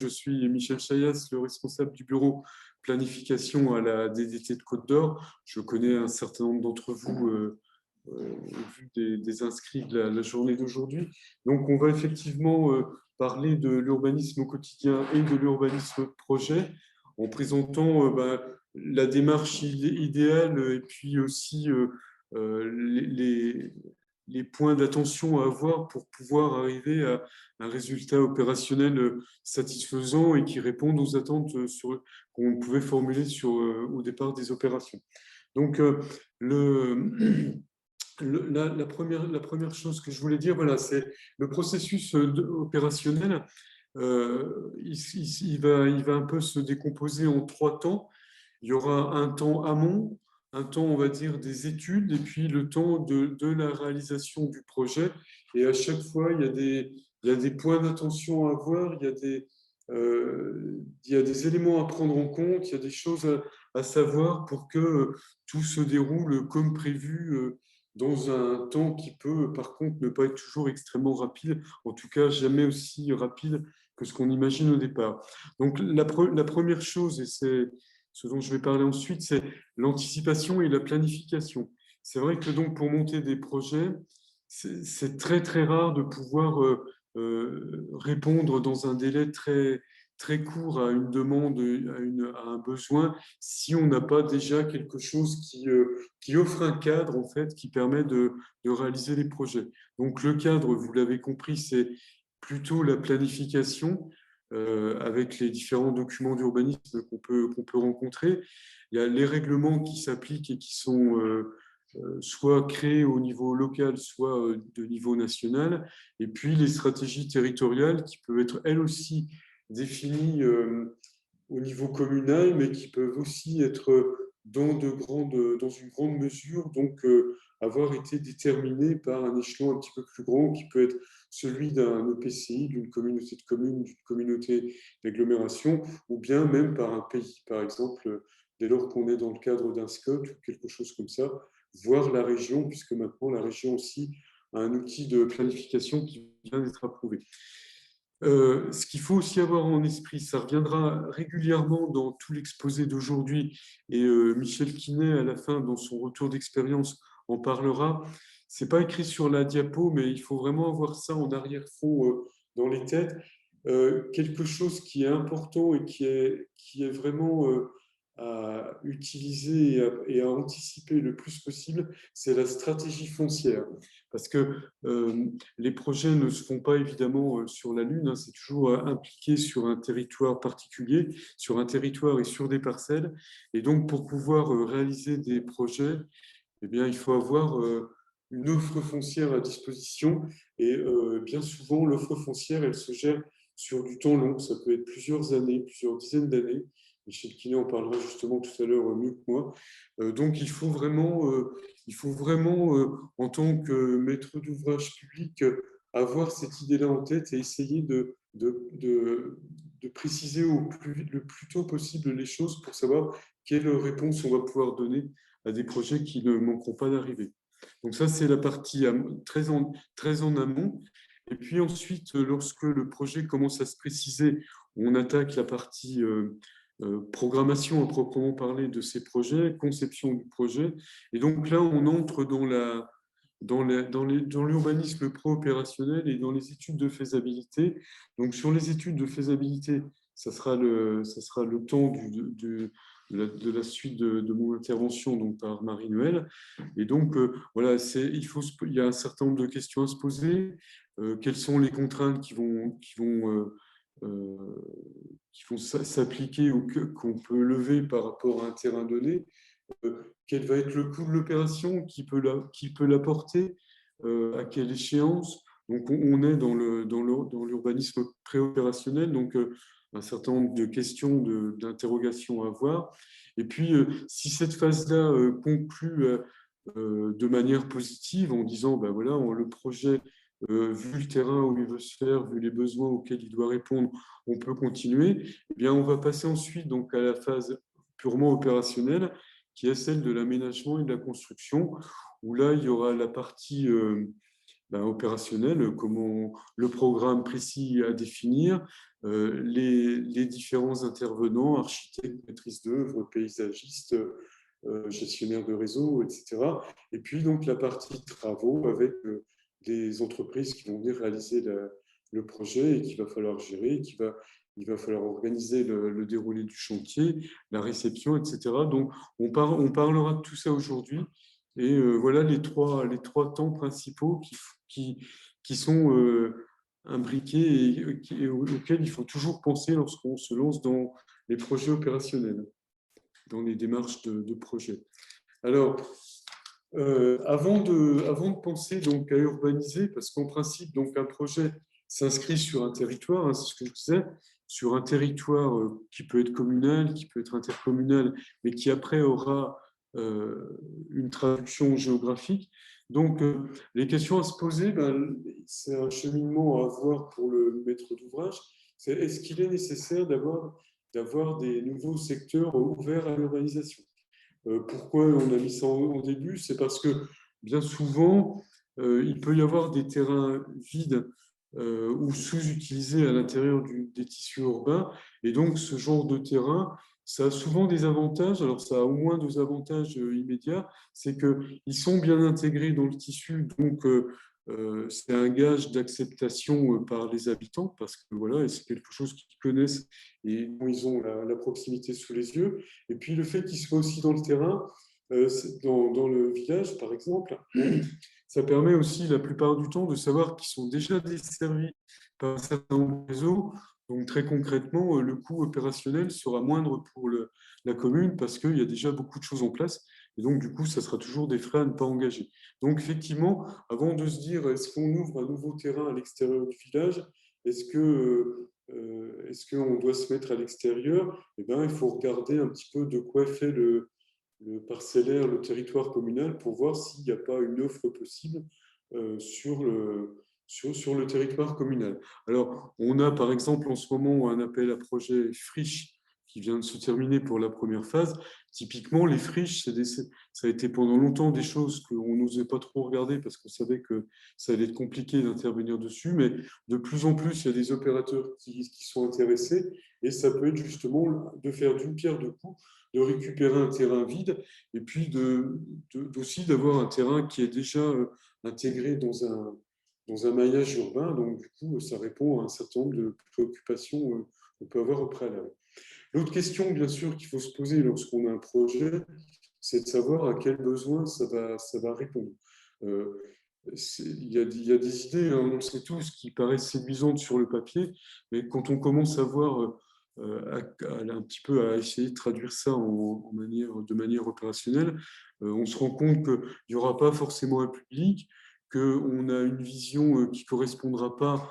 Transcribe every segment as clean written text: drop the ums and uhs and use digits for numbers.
Je suis Michel Chaias, le responsable du bureau planification à la DDT de Côte d'Or. Je connais un certain nombre d'entre vous au vu des inscrits de la journée d'aujourd'hui. Donc, on va effectivement parler de l'urbanisme au quotidien et de l'urbanisme projet en présentant la démarche idéale et puis aussi les points d'attention à avoir pour pouvoir arriver à un résultat opérationnel satisfaisant et qui réponde aux attentes qu'on pouvait formuler au départ des opérations. Donc, le, la première chose que je voulais dire, voilà, c'est le processus opérationnel. Il va un peu se décomposer en trois temps. Il y aura un temps amont, un temps, on va dire, des études, et puis le temps de la réalisation du projet. Et à chaque fois, il y a des points d'attention à avoir, il y a des éléments à prendre en compte, il y a des choses à savoir pour que tout se déroule comme prévu dans un temps qui peut, par contre, ne pas être toujours extrêmement rapide, en tout cas jamais aussi rapide que ce qu'on imagine au départ. Donc la première chose, et c'est ce dont je vais parler ensuite, c'est l'anticipation et la planification. C'est vrai que donc pour monter des projets, c'est très très rare de pouvoir répondre dans un délai très court à une demande, à un besoin, si on n'a pas déjà quelque chose qui offre un cadre en fait qui permet de réaliser les projets. Donc le cadre, vous l'avez compris, c'est plutôt la planification avec les différents documents d'urbanisme qu'on peut rencontrer. Il y a les règlements qui s'appliquent et qui sont soit créés au niveau local, soit de niveau national, et puis les stratégies territoriales qui peuvent être elles aussi définies au niveau communal, mais qui peuvent aussi être dans une grande mesure, donc avoir été déterminées par un échelon un petit peu plus grand, qui peut être celui d'un EPCI, d'une communauté de communes, d'une communauté d'agglomération, ou bien même par un pays, par exemple, dès lors qu'on est dans le cadre d'un SCOT ou quelque chose comme ça, voire la région, puisque maintenant la région aussi a un outil de planification qui vient d'être approuvé. Ce qu'il faut aussi avoir en esprit, ça reviendra régulièrement dans tout l'exposé d'aujourd'hui, et Michel Quinet, à la fin, dans son retour d'expérience, en parlera. C'est pas écrit sur la diapo, mais il faut vraiment avoir ça en arrière-fond dans les têtes. Quelque chose qui est important et qui est vraiment à utiliser et à anticiper le plus possible, c'est la stratégie foncière. Parce que les projets ne se font pas évidemment sur la Lune, hein, c'est toujours impliqué sur un territoire particulier, sur un territoire et sur des parcelles. Et donc, pour pouvoir réaliser des projets, eh bien, il faut avoir une offre foncière à disposition. Et bien souvent, l'offre foncière, elle se gère sur du temps long. Ça peut être plusieurs années, plusieurs dizaines d'années. Michel Quinet en parlera justement tout à l'heure mieux que moi. Donc, il faut vraiment en tant que maître d'ouvrage public, avoir cette idée-là en tête et essayer de préciser le plus tôt possible les choses pour savoir quelle réponse on va pouvoir donner à des projets qui ne manqueront pas d'arriver. Donc ça, c'est la partie très en amont. Et puis ensuite, lorsque le projet commence à se préciser, on attaque la partie programmation à proprement parler de ces projets, conception du projet. Et donc là, on entre dans l'urbanisme pro-opérationnel et dans les études de faisabilité. Donc sur les études de faisabilité, ça sera le temps de la suite de mon intervention donc par Marie-Noëlle. Et donc, voilà, il y a un certain nombre de questions à se poser. Quelles sont les contraintes qui vont s'appliquer ou qu'on peut lever par rapport à un terrain donné? Quel va être le coût de l'opération? Qui peut l'apporter? À quelle échéance? Donc, on est dans l'urbanisme préopérationnel, donc un certain nombre de questions, d'interrogations à voir. Et puis, si cette phase-là conclut de manière positive en disant, ben voilà, le projet, vu le terrain où il veut se faire, vu les besoins auxquels il doit répondre, on peut continuer, eh bien, on va passer ensuite donc, à la phase purement opérationnelle, qui est celle de l'aménagement et de la construction, où là, il y aura la partie opérationnel, comment le programme précis à définir, les différents intervenants, architectes, maîtrises d'œuvre, paysagistes, gestionnaires de réseau, etc. Et puis donc la partie travaux avec des entreprises qui vont venir réaliser le projet et qu'il va falloir gérer, il va falloir organiser le déroulé du chantier, la réception, etc. Donc on parlera de tout ça aujourd'hui. Et voilà les trois temps principaux qui sont imbriqués et auxquels il faut toujours penser lorsqu'on se lance dans les projets opérationnels, dans les démarches de projet. Alors, avant de penser donc à urbaniser, parce qu'en principe, donc un projet s'inscrit sur un territoire, hein, c'est ce que je disais, sur un territoire qui peut être communal, qui peut être intercommunal, mais qui après aura une traduction géographique. Donc, les questions à se poser, c'est un cheminement à avoir pour le maître d'ouvrage. C'est est-ce qu'il est nécessaire d'avoir des nouveaux secteurs ouverts à l'urbanisation? Pourquoi on a mis ça en début? C'est parce que bien souvent, il peut y avoir des terrains vides ou sous-utilisés à l'intérieur des tissus urbains. Et donc, ce genre de terrain, ça a souvent des avantages. Alors, ça a au moins deux avantages immédiats. C'est qu'ils sont bien intégrés dans le tissu. Donc, c'est un gage d'acceptation par les habitants parce que voilà, c'est quelque chose qu'ils connaissent et dont ils ont la proximité sous les yeux. Et puis le fait qu'ils soient aussi dans le terrain, dans le village par exemple, ça permet aussi la plupart du temps de savoir qu'ils sont déjà desservis par un certain nombre de réseaux. Donc très concrètement, le coût opérationnel sera moindre pour la commune parce qu'il y a déjà beaucoup de choses en place. Et donc du coup, ça sera toujours des frais à ne pas engager. Donc effectivement, avant de se dire est-ce qu'on ouvre un nouveau terrain à l'extérieur du village, est-ce qu'on doit se mettre à l'extérieur? Eh ben, il faut regarder un petit peu de quoi fait le parcellaire, le territoire communal pour voir s'il n'y a pas une offre possible sur le territoire communal. Alors, on a par exemple en ce moment un appel à projet friche qui vient de se terminer pour la première phase. Typiquement, les friches, ça a été pendant longtemps des choses qu'on n'osait pas trop regarder parce qu'on savait que ça allait être compliqué d'intervenir dessus, mais de plus en plus, il y a des opérateurs qui sont intéressés et ça peut être justement de faire d'une pierre deux coups, de récupérer un terrain vide et puis aussi d'avoir un terrain qui est déjà intégré dans un maillage urbain. Donc, du coup, ça répond à un certain nombre de préoccupations qu'on peut avoir au préalable. L'autre question, bien sûr, qu'il faut se poser lorsqu'on a un projet, c'est de savoir à quels besoins ça va répondre. Il y a des idées, hein, on le sait tous, qui paraissent séduisantes sur le papier, mais quand on commence à voir un petit peu à essayer de traduire ça de manière opérationnelle, on se rend compte qu'il n'y aura pas forcément un public, qu'on a une vision qui ne correspondra pas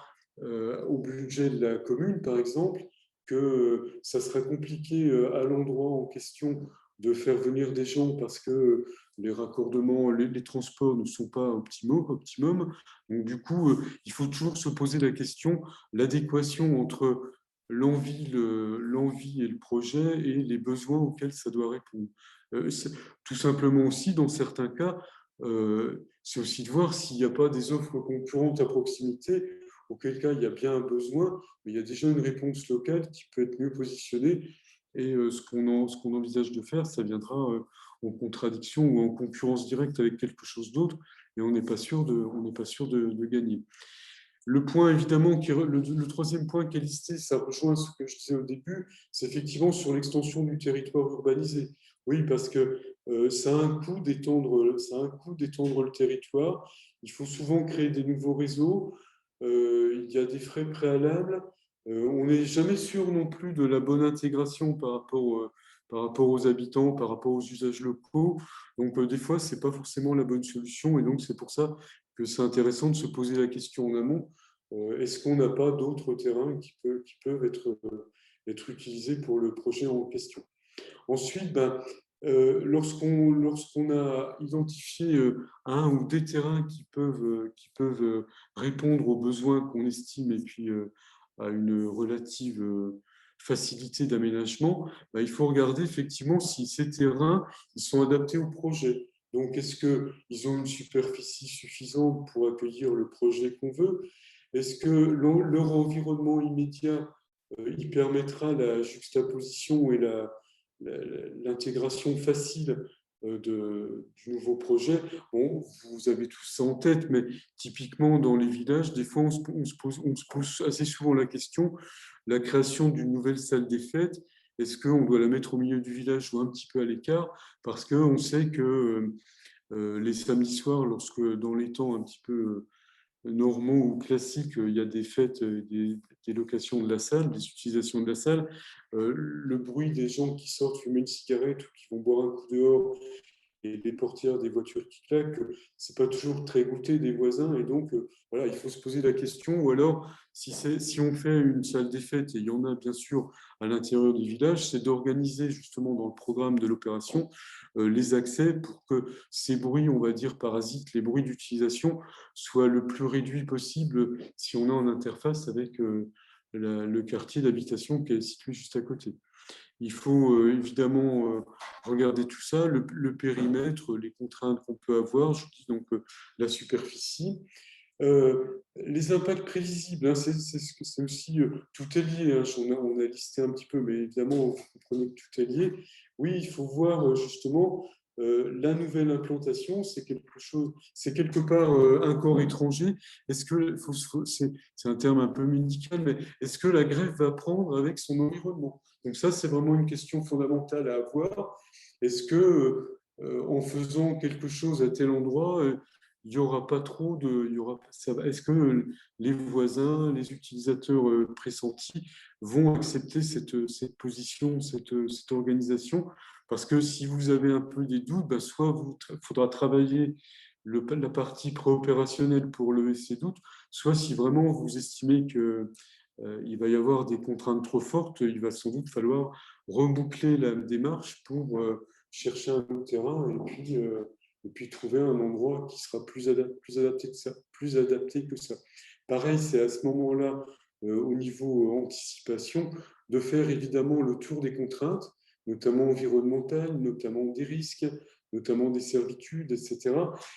au budget de la commune, par exemple, que ça sera compliqué à l'endroit en question de faire venir des gens parce que les raccordements, les transports ne sont pas optimum. Donc, du coup, il faut toujours se poser la question, l'adéquation entre l'envie et le projet et les besoins auxquels ça doit répondre. Tout simplement aussi, dans certains cas, c'est aussi de voir s'il n'y a pas des offres concurrentes à proximité, auquel cas il y a bien un besoin, mais il y a déjà une réponse locale qui peut être mieux positionnée. Et ce qu'on envisage de faire, ça viendra en contradiction ou en concurrence directe avec quelque chose d'autre, et on n'est pas sûr de gagner. Le point, évidemment, le troisième point qui est listé, ça rejoint ce que je disais au début, c'est effectivement sur l'extension du territoire urbanisé. Oui, parce que ça a un coût d'étendre le territoire. Il faut souvent créer des nouveaux réseaux. Il y a des frais préalables. On n'est jamais sûr non plus de la bonne intégration par rapport aux habitants, par rapport aux usages locaux. Donc, des fois, ce n'est pas forcément la bonne solution. Et donc, c'est pour ça que c'est intéressant de se poser la question en amont. Est-ce qu'on n'a pas d'autres terrains qui peuvent être utilisés pour le projet en question? Ensuite, lorsqu'on a identifié un ou des terrains qui peuvent répondre aux besoins qu'on estime et puis à une relative facilité d'aménagement, il faut regarder effectivement si ces terrains ils sont adaptés au projet. Donc, est-ce qu'ils ont une superficie suffisante pour accueillir le projet qu'on veut? Est-ce que leur environnement immédiat il permettra la juxtaposition et l'intégration facile du nouveau projet? Bon, vous avez tous ça en tête, mais typiquement dans les villages, des fois on se pose assez souvent la question, la création d'une nouvelle salle des fêtes, est-ce qu'on doit la mettre au milieu du village ou un petit peu à l'écart? Parce qu'on sait que les samedis soirs, lorsque dans les temps un petit peu normaux ou classiques, il y a des fêtes, des locations de la salle, des utilisations de la salle, le bruit des gens qui sortent fumer une cigarette ou qui vont boire un coup dehors et les portières des voitures qui claquent, c'est pas toujours très goûté des voisins. Et donc, voilà, il faut se poser la question. Ou alors, si on fait une salle des fêtes, et il y en a bien sûr à l'intérieur du village, c'est d'organiser justement dans le programme de l'opération les accès pour que ces bruits, on va dire parasites, les bruits d'utilisation, soient le plus réduits possible si on est en interface avec le quartier d'habitation qui est situé juste à côté. Il faut évidemment regarder tout ça, le périmètre, les contraintes qu'on peut avoir, je vous dis donc la superficie. Les impacts prévisibles, hein, c'est aussi, tout est lié, hein, on a listé un petit peu, mais évidemment, vous comprenez que tout est lié. Oui, il faut voir justement la nouvelle implantation, c'est quelque chose, c'est quelque part un corps étranger. Est-ce que, c'est un terme un peu médical, mais est-ce que la greffe va prendre avec son environnement? Donc ça, c'est vraiment une question fondamentale à avoir. Est-ce que en faisant quelque chose à tel endroit, il n'y aura pas trop de... Est-ce que les voisins, les utilisateurs pressentis vont accepter cette position, cette organisation? Parce que si vous avez un peu des doutes, ben soit il faudra travailler la partie préopérationnelle pour lever ces doutes, soit si vraiment vous estimez que il va y avoir des contraintes trop fortes, il va sans doute falloir reboucler la démarche pour chercher un autre terrain et puis trouver un endroit qui sera plus adapté que ça, plus adapté que ça. Pareil, c'est à ce moment-là, au niveau anticipation, de faire évidemment le tour des contraintes, notamment environnementales, notamment des risques, notamment des servitudes, etc.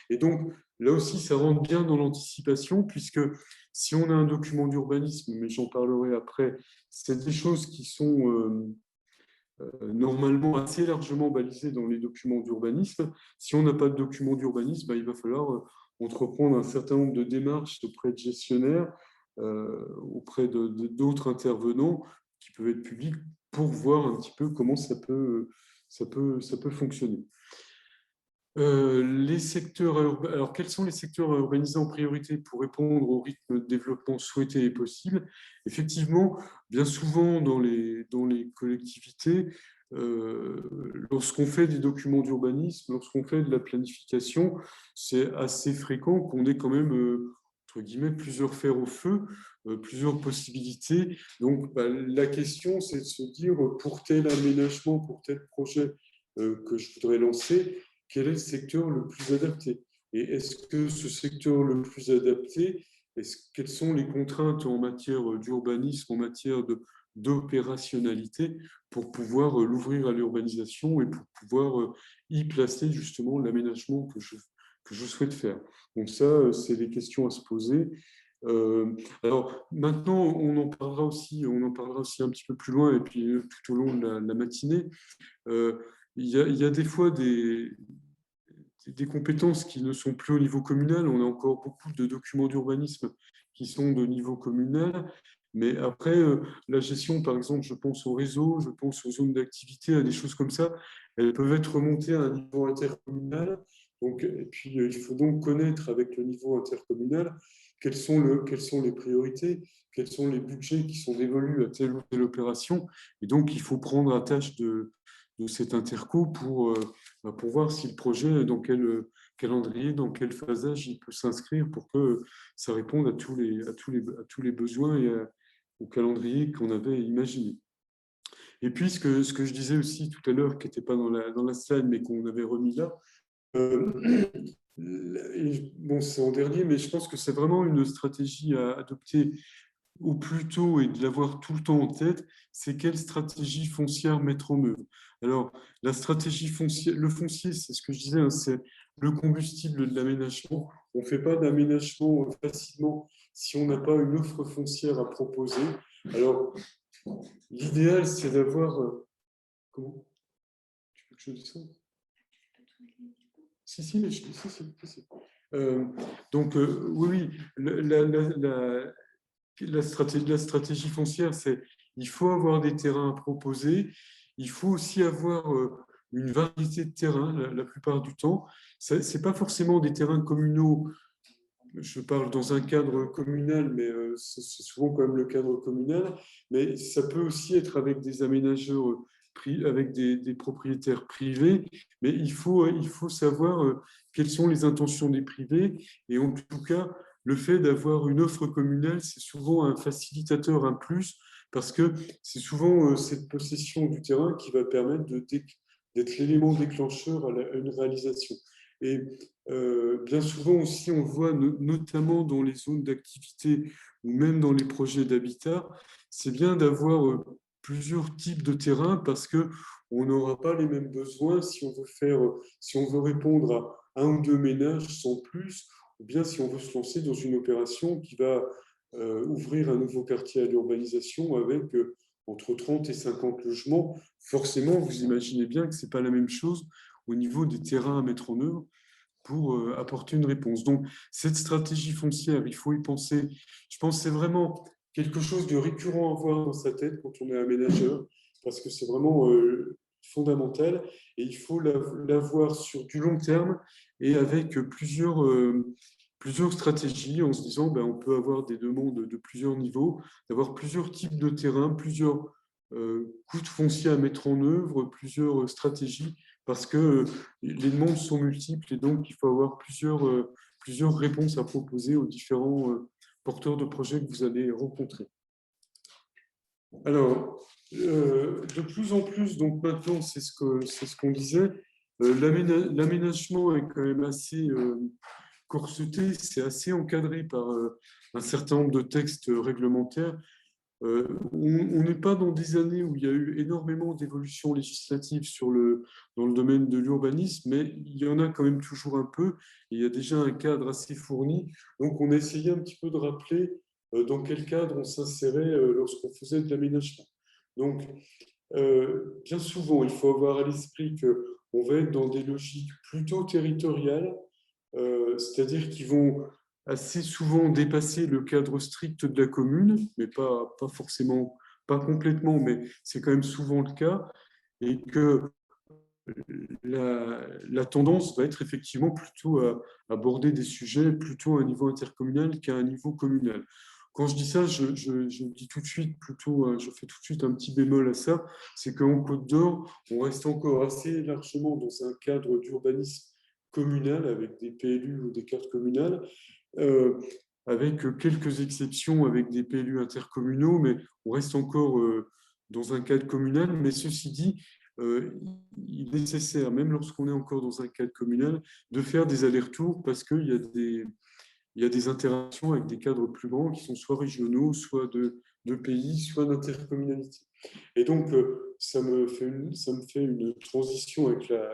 Et donc, là aussi, ça rentre bien dans l'anticipation, puisque si on a un document d'urbanisme, mais j'en parlerai après, c'est des choses qui sont normalement assez largement balisées dans les documents d'urbanisme. Si on n'a pas de document d'urbanisme, ben, il va falloir entreprendre un certain nombre de démarches auprès de gestionnaires, auprès d'autres intervenants qui peuvent être publics pour voir un petit peu comment ça peut fonctionner. Les secteurs alors, quels sont les secteurs à urbaniser en priorité pour répondre au rythme de développement souhaité et possible? Effectivement, bien souvent dans les collectivités, lorsqu'on fait des documents d'urbanisme, lorsqu'on fait de la planification, c'est assez fréquent qu'on ait quand même, entre guillemets, plusieurs fers au feu, plusieurs possibilités. Donc, bah, la question, c'est de se dire, pour tel aménagement, pour tel projet que je voudrais lancer, quel est le secteur le plus adapté? Et est-ce que ce secteur le plus adapté, quelles sont les contraintes en matière d'urbanisme, en matière d'opérationnalité pour pouvoir l'ouvrir à l'urbanisation et pour pouvoir y placer justement l'aménagement que je souhaite faire? Donc ça, c'est des questions à se poser. Alors maintenant, on en parlera aussi un petit peu plus loin et puis tout au long de la matinée. Euh, il y a des fois des compétences qui ne sont plus au niveau communal. On a encore beaucoup de documents d'urbanisme qui sont de niveau communal. Mais après, la gestion, par exemple, je pense au réseau, je pense aux zones d'activité, à des choses comme ça, elles peuvent être remontées à un niveau intercommunal. Donc, et puis, il faut donc connaître avec le niveau intercommunal quelles sont les priorités, quels sont les budgets qui sont dévolus à telle ou telle opération. Et donc, il faut prendre à tâche de cet interco pour voir si le projet, dans quel calendrier, dans quel phasage il peut s'inscrire pour que ça réponde à tous les besoins et au calendrier qu'on avait imaginé. Et puis, ce que je disais aussi tout à l'heure, qui n'était pas dans la slide, mais qu'on avait remis là, euh, bon, c'est en dernier, mais je pense que c'est vraiment une stratégie à adopter au plus tôt et de l'avoir tout le temps en tête, c'est quelle stratégie foncière mettre en œuvre. Alors, la stratégie foncière, le foncier, c'est ce que je disais, hein, c'est le combustible de l'aménagement. On ne fait pas d'aménagement facilement si on n'a pas une offre foncière à proposer. Alors, l'idéal, c'est d'avoir... comment? Tu veux que je descende? Si, mais si. Donc, oui, oui, la stratégie foncière, c'est il faut avoir des terrains à proposer, il faut aussi avoir une variété de terrains la plupart du temps. Ce n'est pas forcément des terrains communaux, je parle dans un cadre communal, mais c'est souvent quand même le cadre communal, mais ça peut aussi être avec des aménageurs, avec des propriétaires privés, mais il faut savoir quelles sont les intentions des privés, et en tout cas, le fait d'avoir une offre communale, c'est souvent un facilitateur, un plus, parce que c'est souvent cette possession du terrain qui va permettre d'être l'élément déclencheur à une réalisation. Et bien souvent aussi, on voit notamment dans les zones d'activité ou même dans les projets d'habitat, c'est bien d'avoir plusieurs types de terrains parce que on n'aura pas les mêmes besoins si on veut répondre à un ou deux ménages sans plus, ou bien si on veut se lancer dans une opération qui va ouvrir un nouveau quartier à l'urbanisation avec entre 30 et 50 logements. Forcément, vous imaginez bien que ce n'est pas la même chose au niveau des terrains à mettre en œuvre pour apporter une réponse. Donc, cette stratégie foncière, il faut y penser. Je pense que c'est vraiment quelque chose de récurrent à avoir dans sa tête quand on est aménageur, parce que c'est vraiment fondamental et il faut l'avoir sur du long terme et avec plusieurs stratégies en se disant ben, on peut avoir des demandes de plusieurs niveaux, d'avoir plusieurs types de terrains, plusieurs coûts de foncier à mettre en œuvre, plusieurs stratégies parce que les demandes sont multiples et donc il faut avoir plusieurs réponses à proposer aux différents porteurs de projets que vous allez rencontrer. Alors, de plus en plus, donc maintenant, c'est ce qu'on disait, l'aménagement est quand même assez corseté, c'est assez encadré par un certain nombre de textes réglementaires. On n'est pas dans des années où il y a eu énormément d'évolutions législatives dans le domaine de l'urbanisme, mais il y en a quand même toujours un peu, et il y a déjà un cadre assez fourni. Donc on a essayé un petit peu de rappeler dans quel cadre on s'insérait lorsqu'on faisait de l'aménagement. Donc, bien souvent, il faut avoir à l'esprit qu'on va être dans des logiques plutôt territoriales, c'est-à-dire qui vont assez souvent dépasser le cadre strict de la commune, mais pas forcément, pas complètement, mais c'est quand même souvent le cas, et que la tendance va être effectivement plutôt à aborder des sujets plutôt à un niveau intercommunal qu'à un niveau communal. Quand je dis ça, je dis tout de suite plutôt, je fais tout de suite un petit bémol à ça, c'est qu'en Côte d'Or, on reste encore assez largement dans un cadre d'urbanisme communal avec des PLU ou des cartes communales, euh, avec quelques exceptions avec des PLU intercommunaux, mais on reste encore dans un cadre communal. Mais ceci dit, il est nécessaire, même lorsqu'on est encore dans un cadre communal, de faire des allers-retours parce il y a des interactions avec des cadres plus grands qui sont soit régionaux, soit de pays, soit d'intercommunalité. Et donc, ça me fait une transition avec la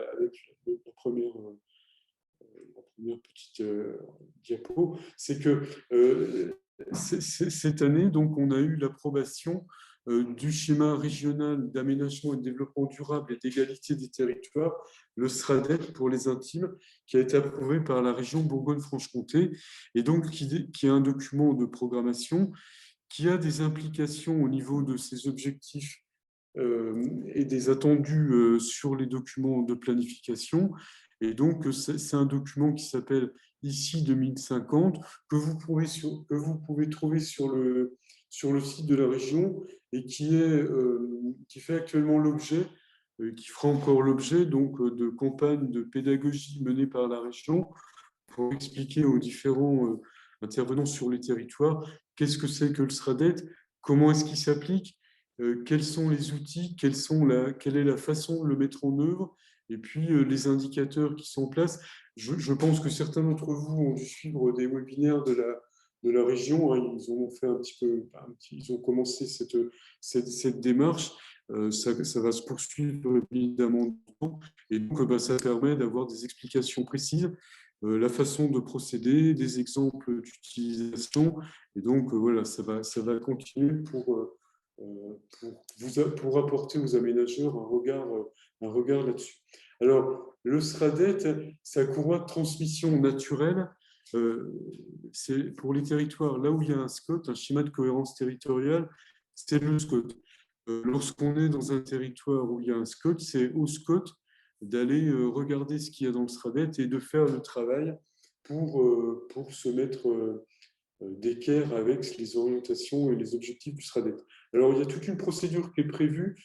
première petite diapo, c'est que cette année, donc, on a eu l'approbation du schéma régional d'aménagement et de développement durable et d'égalité des territoires, le SRADET pour les intimes, qui a été approuvé par la région Bourgogne-Franche-Comté, et donc qui est un document de programmation qui a des implications au niveau de ses objectifs et des attendus sur les documents de planification. Et donc, c'est un document qui s'appelle ICI 2050, que vous pouvez trouver sur le site de la région et qui fait actuellement l'objet, qui fera encore l'objet donc de campagnes de pédagogie menées par la région pour expliquer aux différents intervenants sur les territoires qu'est-ce que c'est que le SRADET, comment est-ce qu'il s'applique, quels sont les outils, quelle est la façon de le mettre en œuvre, et puis les indicateurs qui sont en place. Je pense que certains d'entre vous ont dû suivre des webinaires de la région, hein, ils ont fait un petit peu, ils ont commencé cette démarche. Ça va se poursuivre évidemment, et donc bah, ça permet d'avoir des explications précises, la façon de procéder, des exemples d'utilisation, et donc voilà, ça va continuer pour apporter aux aménageurs un regard là-dessus. Alors, le SRADET, sa courroie de transmission naturelle, c'est pour les territoires, là où il y a un SCOT, un schéma de cohérence territoriale, c'est le SCOT. Lorsqu'on est dans un territoire où il y a un SCOT, c'est au SCOT d'aller regarder ce qu'il y a dans le SRADET et de faire le travail pour se mettre d'équerre avec les orientations et les objectifs du SRADET. Alors, il y a toute une procédure qui est prévue.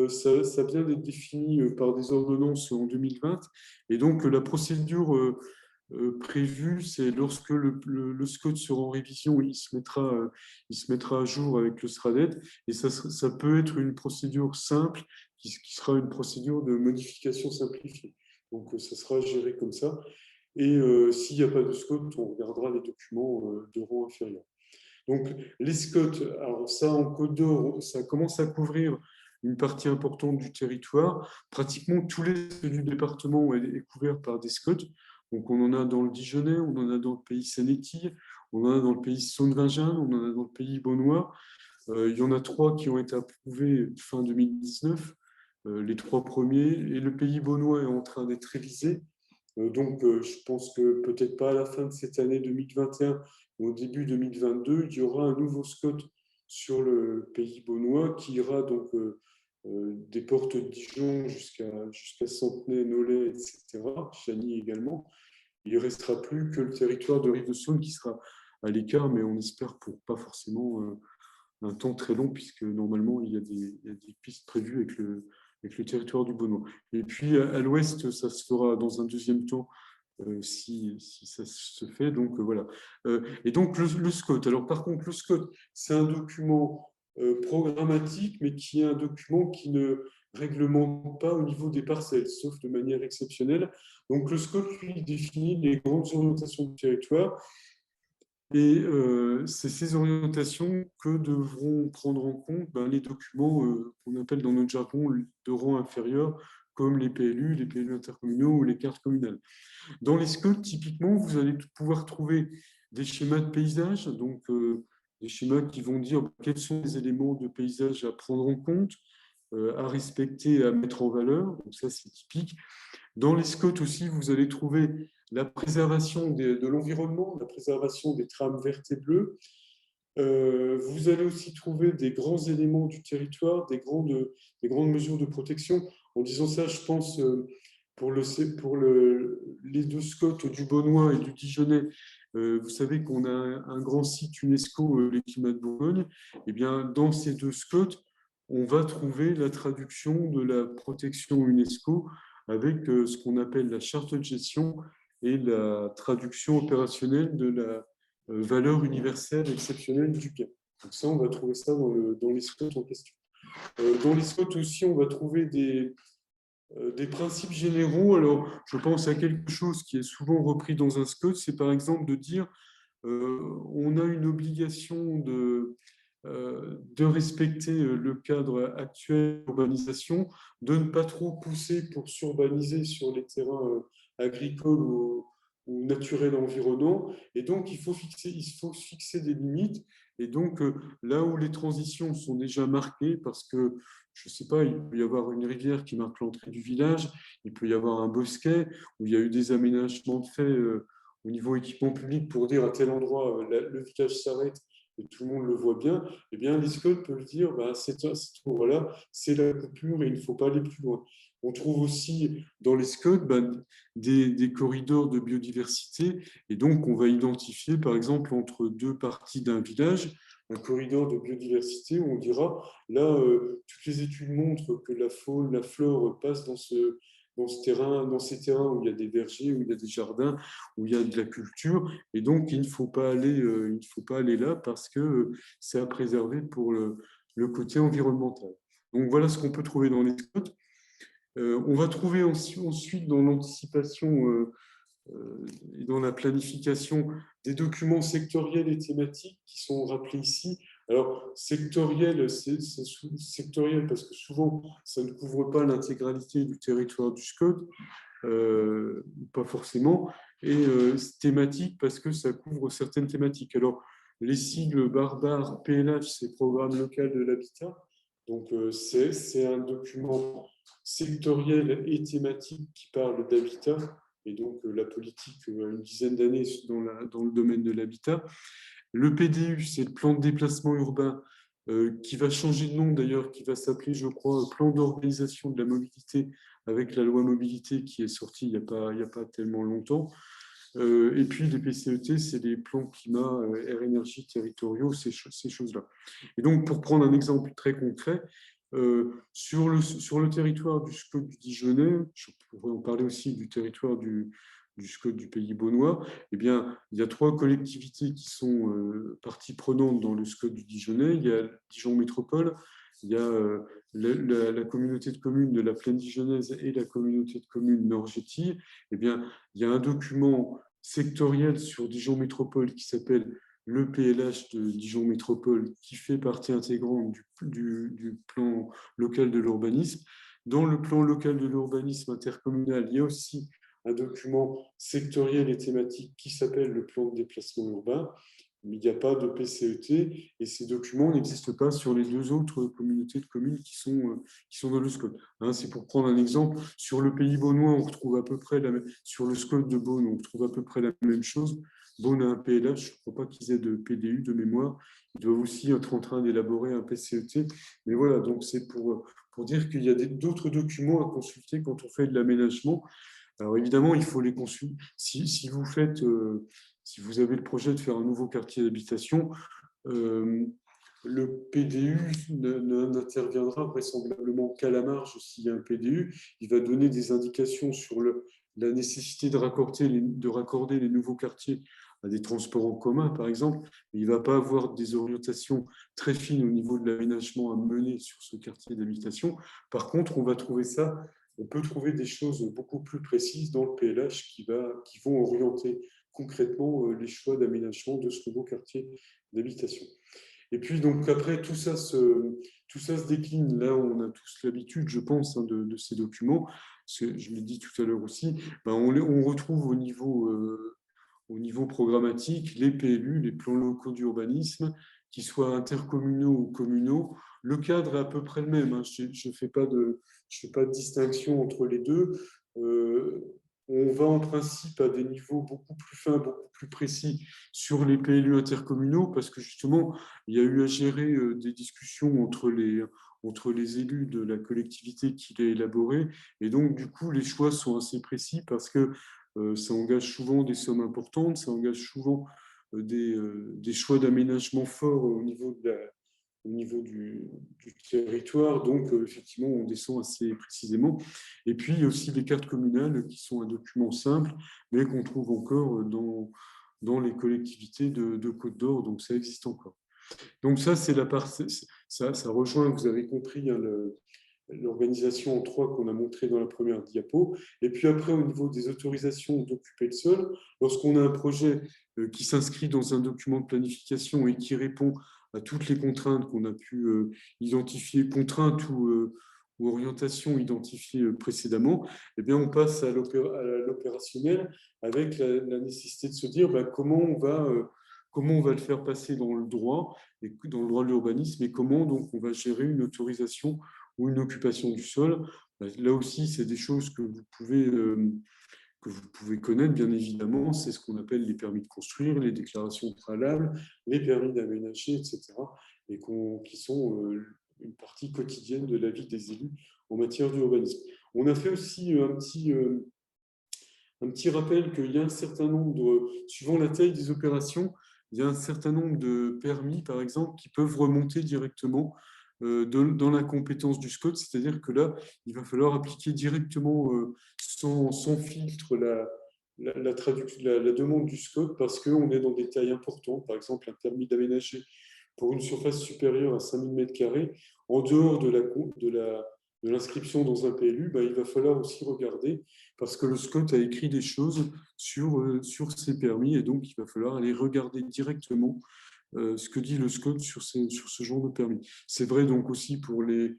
Ça vient d'être défini par des ordonnances en 2020. Et donc, la procédure prévue, c'est lorsque le SCOT sera en révision, il se mettra à jour avec le SRADET. Et ça peut être une procédure simple qui sera une procédure de modification simplifiée. Donc, ça sera géré comme ça. Et s'il n'y a pas de SCOT, on regardera les documents de rang inférieur. Donc, les SCOT, alors ça, en Côte d'Or, ça commence à couvrir une partie importante du territoire. Pratiquement tous les du département est couvert par des SCOT. Donc, on en a dans le Dijonnais, on en a dans le pays Sénétille, on en a dans le pays Saône-Vingin, on en a dans le pays Beaunois. Il y en a 3 qui ont été approuvés fin 2019, les 3 premiers, et le pays Beaunois est en train d'être révisé. Donc, je pense que peut-être pas à la fin de cette année 2021, mais au début 2022, il y aura un nouveau SCOT sur le pays beaunois qui ira donc des portes de Dijon jusqu'à Centenay, Nolay, etc., Chagny également. Il ne restera plus que le territoire de Rive-de-Saône qui sera à l'écart, mais on espère pour pas forcément un temps très long, puisque normalement, il y a des pistes prévues avec le territoire du Beaunois. Et puis, à l'ouest, ça se fera dans un deuxième temps, si ça se fait. Donc, voilà. Et donc, le SCOT. Alors, par contre, le SCOT, c'est un document programmatique, mais qui est un document qui ne réglemente pas au niveau des parcelles, sauf de manière exceptionnelle. Donc, le SCOT, lui, définit les grandes orientations du territoire. Et c'est ces orientations que devront prendre en compte les documents qu'on appelle dans notre jargon de rang inférieur, comme les PLU intercommunaux ou les cartes communales. Dans les SCOT, typiquement, vous allez pouvoir trouver des schémas de paysage, donc des schémas qui vont dire quels sont les éléments de paysage à prendre en compte, à respecter, à mettre en valeur. Donc ça, c'est typique. Dans les SCOT aussi, vous allez trouver la préservation de l'environnement, la préservation des trames vertes et bleues. Vous allez aussi trouver des grands éléments du territoire, des grandes mesures de protection. En disant ça, je pense pour les 2 SCOT du Beaunois et du Dijonnais, vous savez qu'on a un grand site UNESCO, les climats de Bourgogne. Eh bien, dans ces 2 SCOT, on va trouver la traduction de la protection UNESCO avec ce qu'on appelle la charte de gestion et la traduction opérationnelle de la valeur universelle exceptionnelle du bien. Donc ça, on va trouver ça dans les SCOT en question. Dans les SCOT aussi, on va trouver des principes généraux. Alors, je pense à quelque chose qui est souvent repris dans un SCOT, c'est par exemple de dire on a une obligation de respecter le cadre actuel d'urbanisation, de ne pas trop pousser pour s'urbaniser sur les terrains agricoles ou naturels environnants. Et donc, il faut fixer des limites. Et donc, là où les transitions sont déjà marquées, parce que, je ne sais pas, il peut y avoir une rivière qui marque l'entrée du village, il peut y avoir un bosquet où il y a eu des aménagements faits au niveau équipement public pour dire à tel endroit le village s'arrête et tout le monde le voit bien, eh bien les SCOT peuvent dire cet endroit-là, c'est la coupure et il ne faut pas aller plus loin. On trouve aussi dans les SCOT des corridors de biodiversité et donc on va identifier par exemple entre 2 parties d'un village un corridor de biodiversité où on dira là, toutes les études montrent que la faune, la flore passe dans ces terrains où il y a des vergers, où il y a des jardins, où il y a de la culture. Et donc, il ne faut pas aller là parce que c'est à préserver pour le côté environnemental. Donc, voilà ce qu'on peut trouver dans les SCOT. On va trouver ensuite dans l'anticipation et dans la planification des documents sectoriels et thématiques qui sont rappelés ici. Alors, sectoriel, c'est sectoriel parce que souvent, ça ne couvre pas l'intégralité du territoire du SCOT, pas forcément, et thématique parce que ça couvre certaines thématiques. Alors, les sigles barbares, PLH, c'est Programme local de l'habitat. Donc, c'est un document sectoriel et thématique qui parle d'habitat, et donc la politique a une dizaine d'années dans le domaine de l'habitat. Le PDU, c'est le plan de déplacement urbain, qui va changer de nom d'ailleurs, qui va s'appeler, je crois, plan d'organisation de la mobilité, avec la loi mobilité qui est sortie il n'y a pas tellement longtemps. Et puis les PCET, c'est les plans climat, air, énergie territoriaux, ces choses-là. Et donc, pour prendre un exemple très concret, sur le territoire du SCOT du Dijonais, je pourrais en parler aussi du territoire du SCOT du Pays Beaunois, eh bien, il y a 3 collectivités qui sont partie prenante dans le SCOT du Dijonais. Il y a Dijon Métropole, il y a la communauté de communes de la Plaine Dijonnaise et la communauté de communes Nord-Jetty. Eh bien, il y a un document sectoriel sur Dijon Métropole qui s'appelle le PLH de Dijon Métropole, qui fait partie intégrante du plan local de l'urbanisme. Dans le plan local de l'urbanisme intercommunal, il y a aussi un document sectoriel et thématique qui s'appelle le plan de déplacement urbain, mais il n'y a pas de PCET, et ces documents n'existent pas sur les 2 autres communautés de communes qui sont dans le SCOT. Hein, c'est pour prendre un exemple, sur le Pays Beaunois, on retrouve à peu près sur le SCOT de Beaune, on retrouve à peu près la même chose. Beaune a un PLH, je ne crois pas qu'ils aient de PDU de mémoire, ils doivent aussi être en train d'élaborer un PCET, mais voilà, donc c'est pour dire qu'il y a d'autres documents à consulter quand on fait de l'aménagement. Alors évidemment, il faut les consulter. Si vous avez le projet de faire un nouveau quartier d'habitation, le PDU n'interviendra vraisemblablement qu'à la marge s'il y a un PDU. Il va donner des indications sur la nécessité de raccorder les nouveaux quartiers à des transports en commun, par exemple. Il ne va pas avoir des orientations très fines au niveau de l'aménagement à mener sur ce quartier d'habitation. Par contre, on peut trouver des choses beaucoup plus précises dans le PLH qui vont orienter concrètement les choix d'aménagement de ce nouveau quartier d'habitation. Et puis, donc, après, tout ça se décline. Là, on a tous l'habitude, je pense, hein, de ces documents. Je l'ai dit tout à l'heure aussi, ben, on retrouve au niveau programmatique les PLU, les plans locaux d'urbanisme, qu'ils soient intercommunaux ou communaux. Le cadre est à peu près le même. Hein. Je ne fais pas de distinction entre les deux. On va en principe à des niveaux beaucoup plus fins, beaucoup plus précis sur les PLU intercommunaux, parce que justement, il y a eu à gérer des discussions entre les élus de la collectivité qui l'a élaboré. Et donc, du coup, les choix sont assez précis parce que ça engage souvent des sommes importantes, ça engage souvent des choix d'aménagement forts au niveau du territoire. Donc, effectivement, on descend assez précisément. Et puis, il y a aussi les cartes communales qui sont un document simple, mais qu'on trouve encore dans les collectivités de Côte d'Or. Donc, ça existe encore. Donc, ça, c'est la part. Ça rejoint, vous avez compris, hein, l'organisation en 3 qu'on a montré dans la première diapo. Et puis après, au niveau des autorisations d'occuper le sol, lorsqu'on a un projet qui s'inscrit dans un document de planification et qui répond à toutes les contraintes qu'on a pu identifier, contraintes ou orientations identifiées précédemment, eh bien, on passe à l'opérationnel avec la nécessité de se dire comment on va le faire passer dans le droit, dans le droit de l'urbanisme, et comment donc on va gérer une autorisation ou une occupation du sol. Là aussi, c'est des choses que vous pouvez connaître, bien évidemment. C'est ce qu'on appelle les permis de construire, les déclarations préalables, les permis d'aménager, etc. Et qui sont une partie quotidienne de la vie des élus en matière d'urbanisme. On a fait aussi un petit rappel qu'il y a un certain nombre, suivant la taille des opérations, il y a un certain nombre de permis, par exemple, qui peuvent remonter directement dans la compétence du SCOT, c'est-à-dire que là, il va falloir appliquer directement, sans filtre, la demande du SCOT, parce qu'on est dans des tailles importantes, par exemple un permis d'aménager pour une surface supérieure à 5000 m², en dehors de la de l'inscription dans un PLU, bah, il va falloir aussi regarder, parce que le SCOT a écrit des choses sur ces permis, et donc il va falloir aller regarder directement ce que dit le SCOT sur ce genre de permis. C'est vrai donc aussi pour les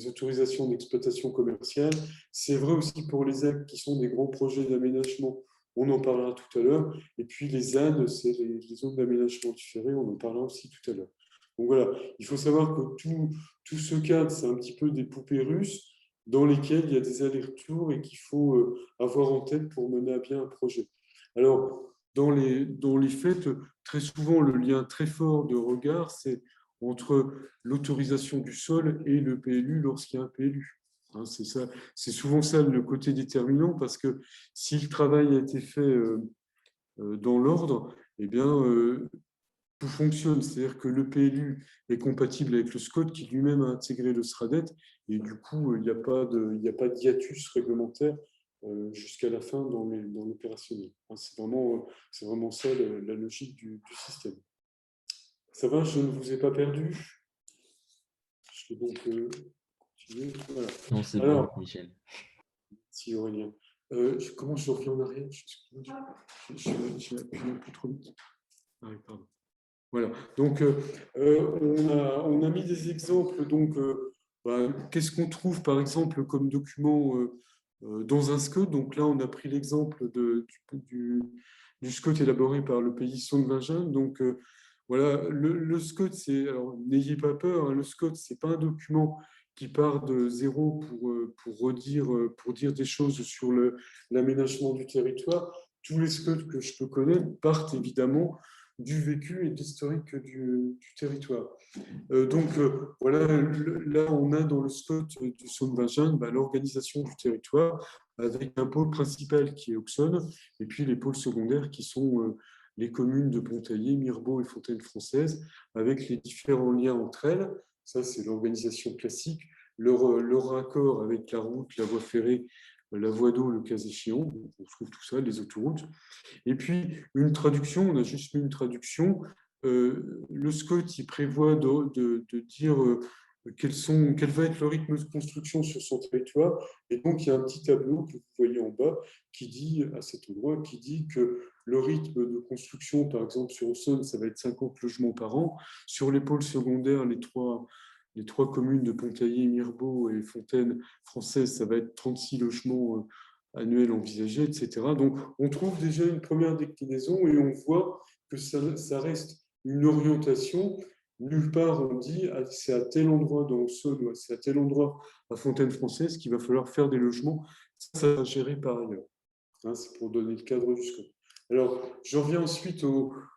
autorisations d'exploitation commerciale, c'est vrai aussi pour les actes qui sont des grands projets d'aménagement, on en parlera tout à l'heure, et puis les ZAD, c'est les zones d'aménagement différé, on en parlera aussi tout à l'heure. Donc voilà, il faut savoir que tout ce cadre, c'est un petit peu des poupées russes dans lesquelles il y a des allers-retours et qu'il faut avoir en tête pour mener à bien un projet. Alors, dans les faits, très souvent, le lien très fort de regard, c'est entre l'autorisation du sol et le PLU lorsqu'il y a un PLU. Hein, c'est ça, c'est souvent ça le côté déterminant, parce que si le travail a été fait dans l'ordre, eh bien, tout fonctionne. C'est-à-dire que le PLU est compatible avec le SCOT qui lui-même a intégré le SRADET, et du coup, il n'y a pas de hiatus réglementaire jusqu'à la fin dans l'opérationnel. Hein, c'est vraiment ça la logique du système. Ça va, je ne vous ai pas perdu. Je vais donc continuer. Voilà. Non, c'est bon, Alors, Michel. si Aurélien. Comment je reviens en arrière? Je vais appuyer un peu trop vite. Ah, oui, pardon. Voilà. Donc, on a mis des exemples. Donc, qu'est-ce qu'on trouve, par exemple, comme document dans un SCOT? Donc là, on a pris l'exemple du SCOT élaboré par le pays Songvinjin. Donc, voilà, le SCOT, alors n'ayez pas peur, hein, le SCOT, c'est pas un document qui part de zéro pour dire des choses sur l'aménagement du territoire. Tous les SCOT que je peux connaître partent évidemment du vécu et de l'historique du territoire. Voilà, là on a dans le SCOT du Saône-Vagin l'organisation du territoire avec un pôle principal qui est Auxonne et puis les pôles secondaires qui sont les communes de Pontaillé, Mirebeau et Fontaine-Française avec les différents liens entre elles. Ça, c'est l'organisation classique. Leur raccord avec la route, la voie ferrée, la voie d'eau, le cas échéant. On trouve tout ça, les autoroutes. Et puis, une traduction, on a juste mis une traduction. Le SCOT, il prévoit de dire quel va être le rythme de construction sur son territoire. Et donc, il y a un petit tableau que vous voyez en bas qui dit, à cet endroit, qui dit que le rythme de construction, par exemple, sur Auxonne, ça va être 50 logements par an. Sur les pôles secondaires, les trois communes de Pontaillé, Mirebeau et Fontaine française, ça va être 36 logements annuel envisagé, etc. Donc, on trouve déjà une première déclinaison et on voit que ça reste une orientation. Nulle part, on dit c'est à tel endroit dans le sol ou c'est à tel endroit à Fontaine-Française qu'il va falloir faire des logements. Ça va gérer par ailleurs. Hein, c'est pour donner le cadre du scope. Alors, je reviens ensuite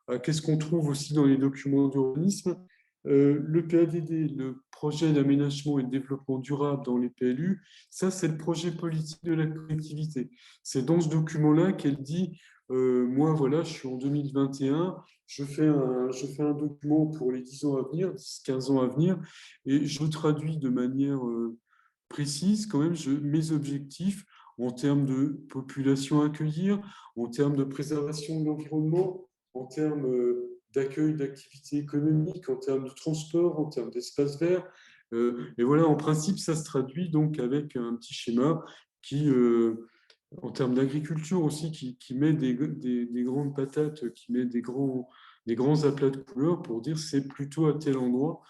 à qu'est-ce qu'on trouve aussi dans les documents d'urbanisme. Le PADD, le projet d'aménagement et de développement durable dans les PLU, ça, c'est le projet politique de la collectivité. C'est dans ce document-là qu'elle dit, moi, voilà, je suis en 2021, je fais un document pour les 10 ans à venir, 10-15 ans à venir, et je traduis de manière précise quand même mes objectifs en termes de population à accueillir, en termes de préservation de l'environnement, en termes d'accueil d'activités économiques, en termes de transport, en termes d'espace vert. Et voilà, en principe, ça se traduit donc avec un petit schéma qui, en termes d'agriculture aussi, qui met des grandes patates, qui met des grands aplats de couleurs pour dire c'est plutôt à tel endroit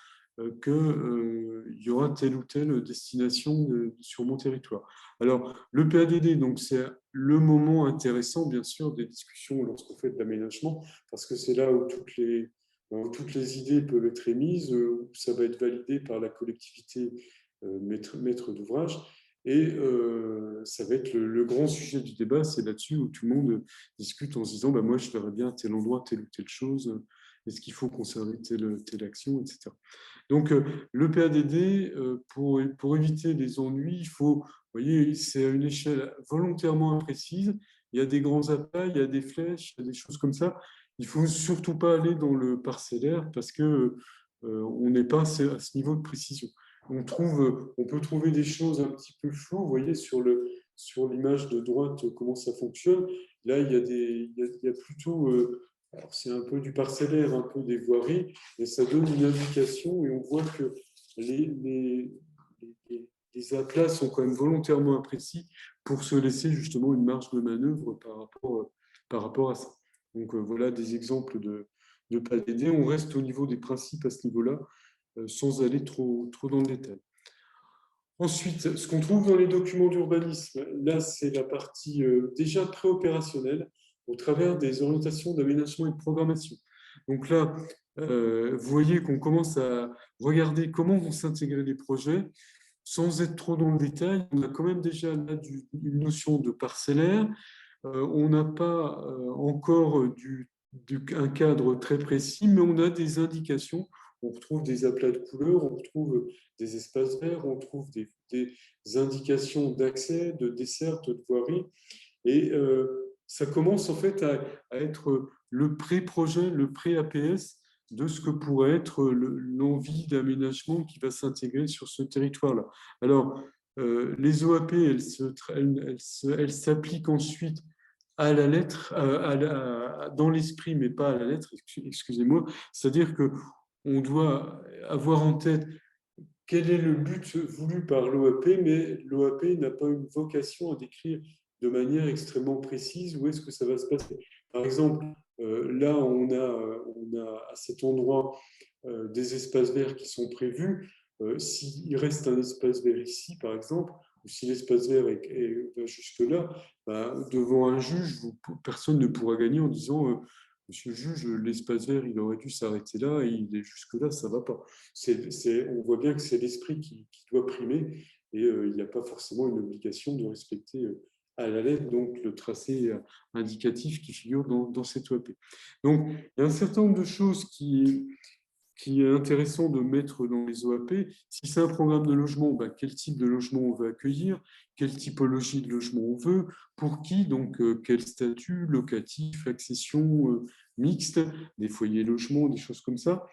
qu'il y aura telle ou telle destination sur mon territoire. Alors, le PADD, donc, c'est le moment intéressant, bien sûr, des discussions lorsqu'on fait de l'aménagement, parce que c'est là où toutes les idées peuvent être émises, où ça va être validé par la collectivité maître d'ouvrage. Et ça va être le grand sujet du débat, c'est là-dessus où tout le monde discute en se disant bah, moi, je verrais bien tel endroit, telle ou telle chose, est-ce qu'il faut conserver telle action, etc. Donc, le PADD, pour éviter les ennuis, il faut, vous voyez, c'est à une échelle volontairement imprécise. Il y a des grands appâts, il y a des flèches, il y a des choses comme ça. Il ne faut surtout pas aller dans le parcellaire parce qu'on n'est pas à ce niveau de précision. On peut trouver des choses un petit peu floues, vous voyez, sur l'image de droite, comment ça fonctionne. Là, il y a plutôt alors, c'est un peu du parcellaire, un peu des voiries, et ça donne une indication et on voit que les les aplats sont quand même volontairement imprécis pour se laisser justement une marge de manœuvre par rapport à ça. Donc voilà des exemples de pas d'aider. On reste au niveau des principes à ce niveau-là, sans aller trop dans le détail. Ensuite, ce qu'on trouve dans les documents d'urbanisme, là, c'est la partie déjà préopérationnelle au travers des orientations d'aménagement et de programmation. Donc là, vous voyez qu'on commence à regarder comment vont s'intégrer les projets sans être trop dans le détail. On a quand même déjà là une notion de parcellaire. On n'a pas encore un cadre très précis, mais on a des indications. On retrouve des aplats de couleurs, on retrouve des espaces verts, on trouve des indications d'accès, de desserte, de voirie. Et ça commence en fait à être le pré-projet, le pré-APS de ce que pourrait être l'envie d'aménagement qui va s'intégrer sur ce territoire-là. Alors, les OAP, elles s'appliquent ensuite à la lettre, dans l'esprit, mais pas à la lettre, excusez-moi. C'est-à-dire qu'on doit avoir en tête quel est le but voulu par l'OAP, mais l'OAP n'a pas une vocation à décrire de manière extrêmement précise où est-ce que ça va se passer. Par exemple, là, on a à cet endroit des espaces verts qui sont prévus. S'il reste un espace vert ici, par exemple, ou si l'espace vert va jusque-là, bah, devant un juge, personne ne pourra gagner en disant Monsieur le juge, l'espace vert, il aurait dû s'arrêter là et il est jusque-là, ça ne va pas. On voit bien que c'est l'esprit qui doit primer et il n'y a pas forcément une obligation de respecter à la lettre donc le tracé indicatif qui figure dans cette OAP. Donc, il y a un certain nombre de choses qui est intéressant de mettre dans les OAP. Si c'est un programme de logement, ben, quel type de logement on veut accueillir, quelle typologie de logement on veut, pour qui, donc quel statut, locatif, accession mixte, des foyers logements, des choses comme ça.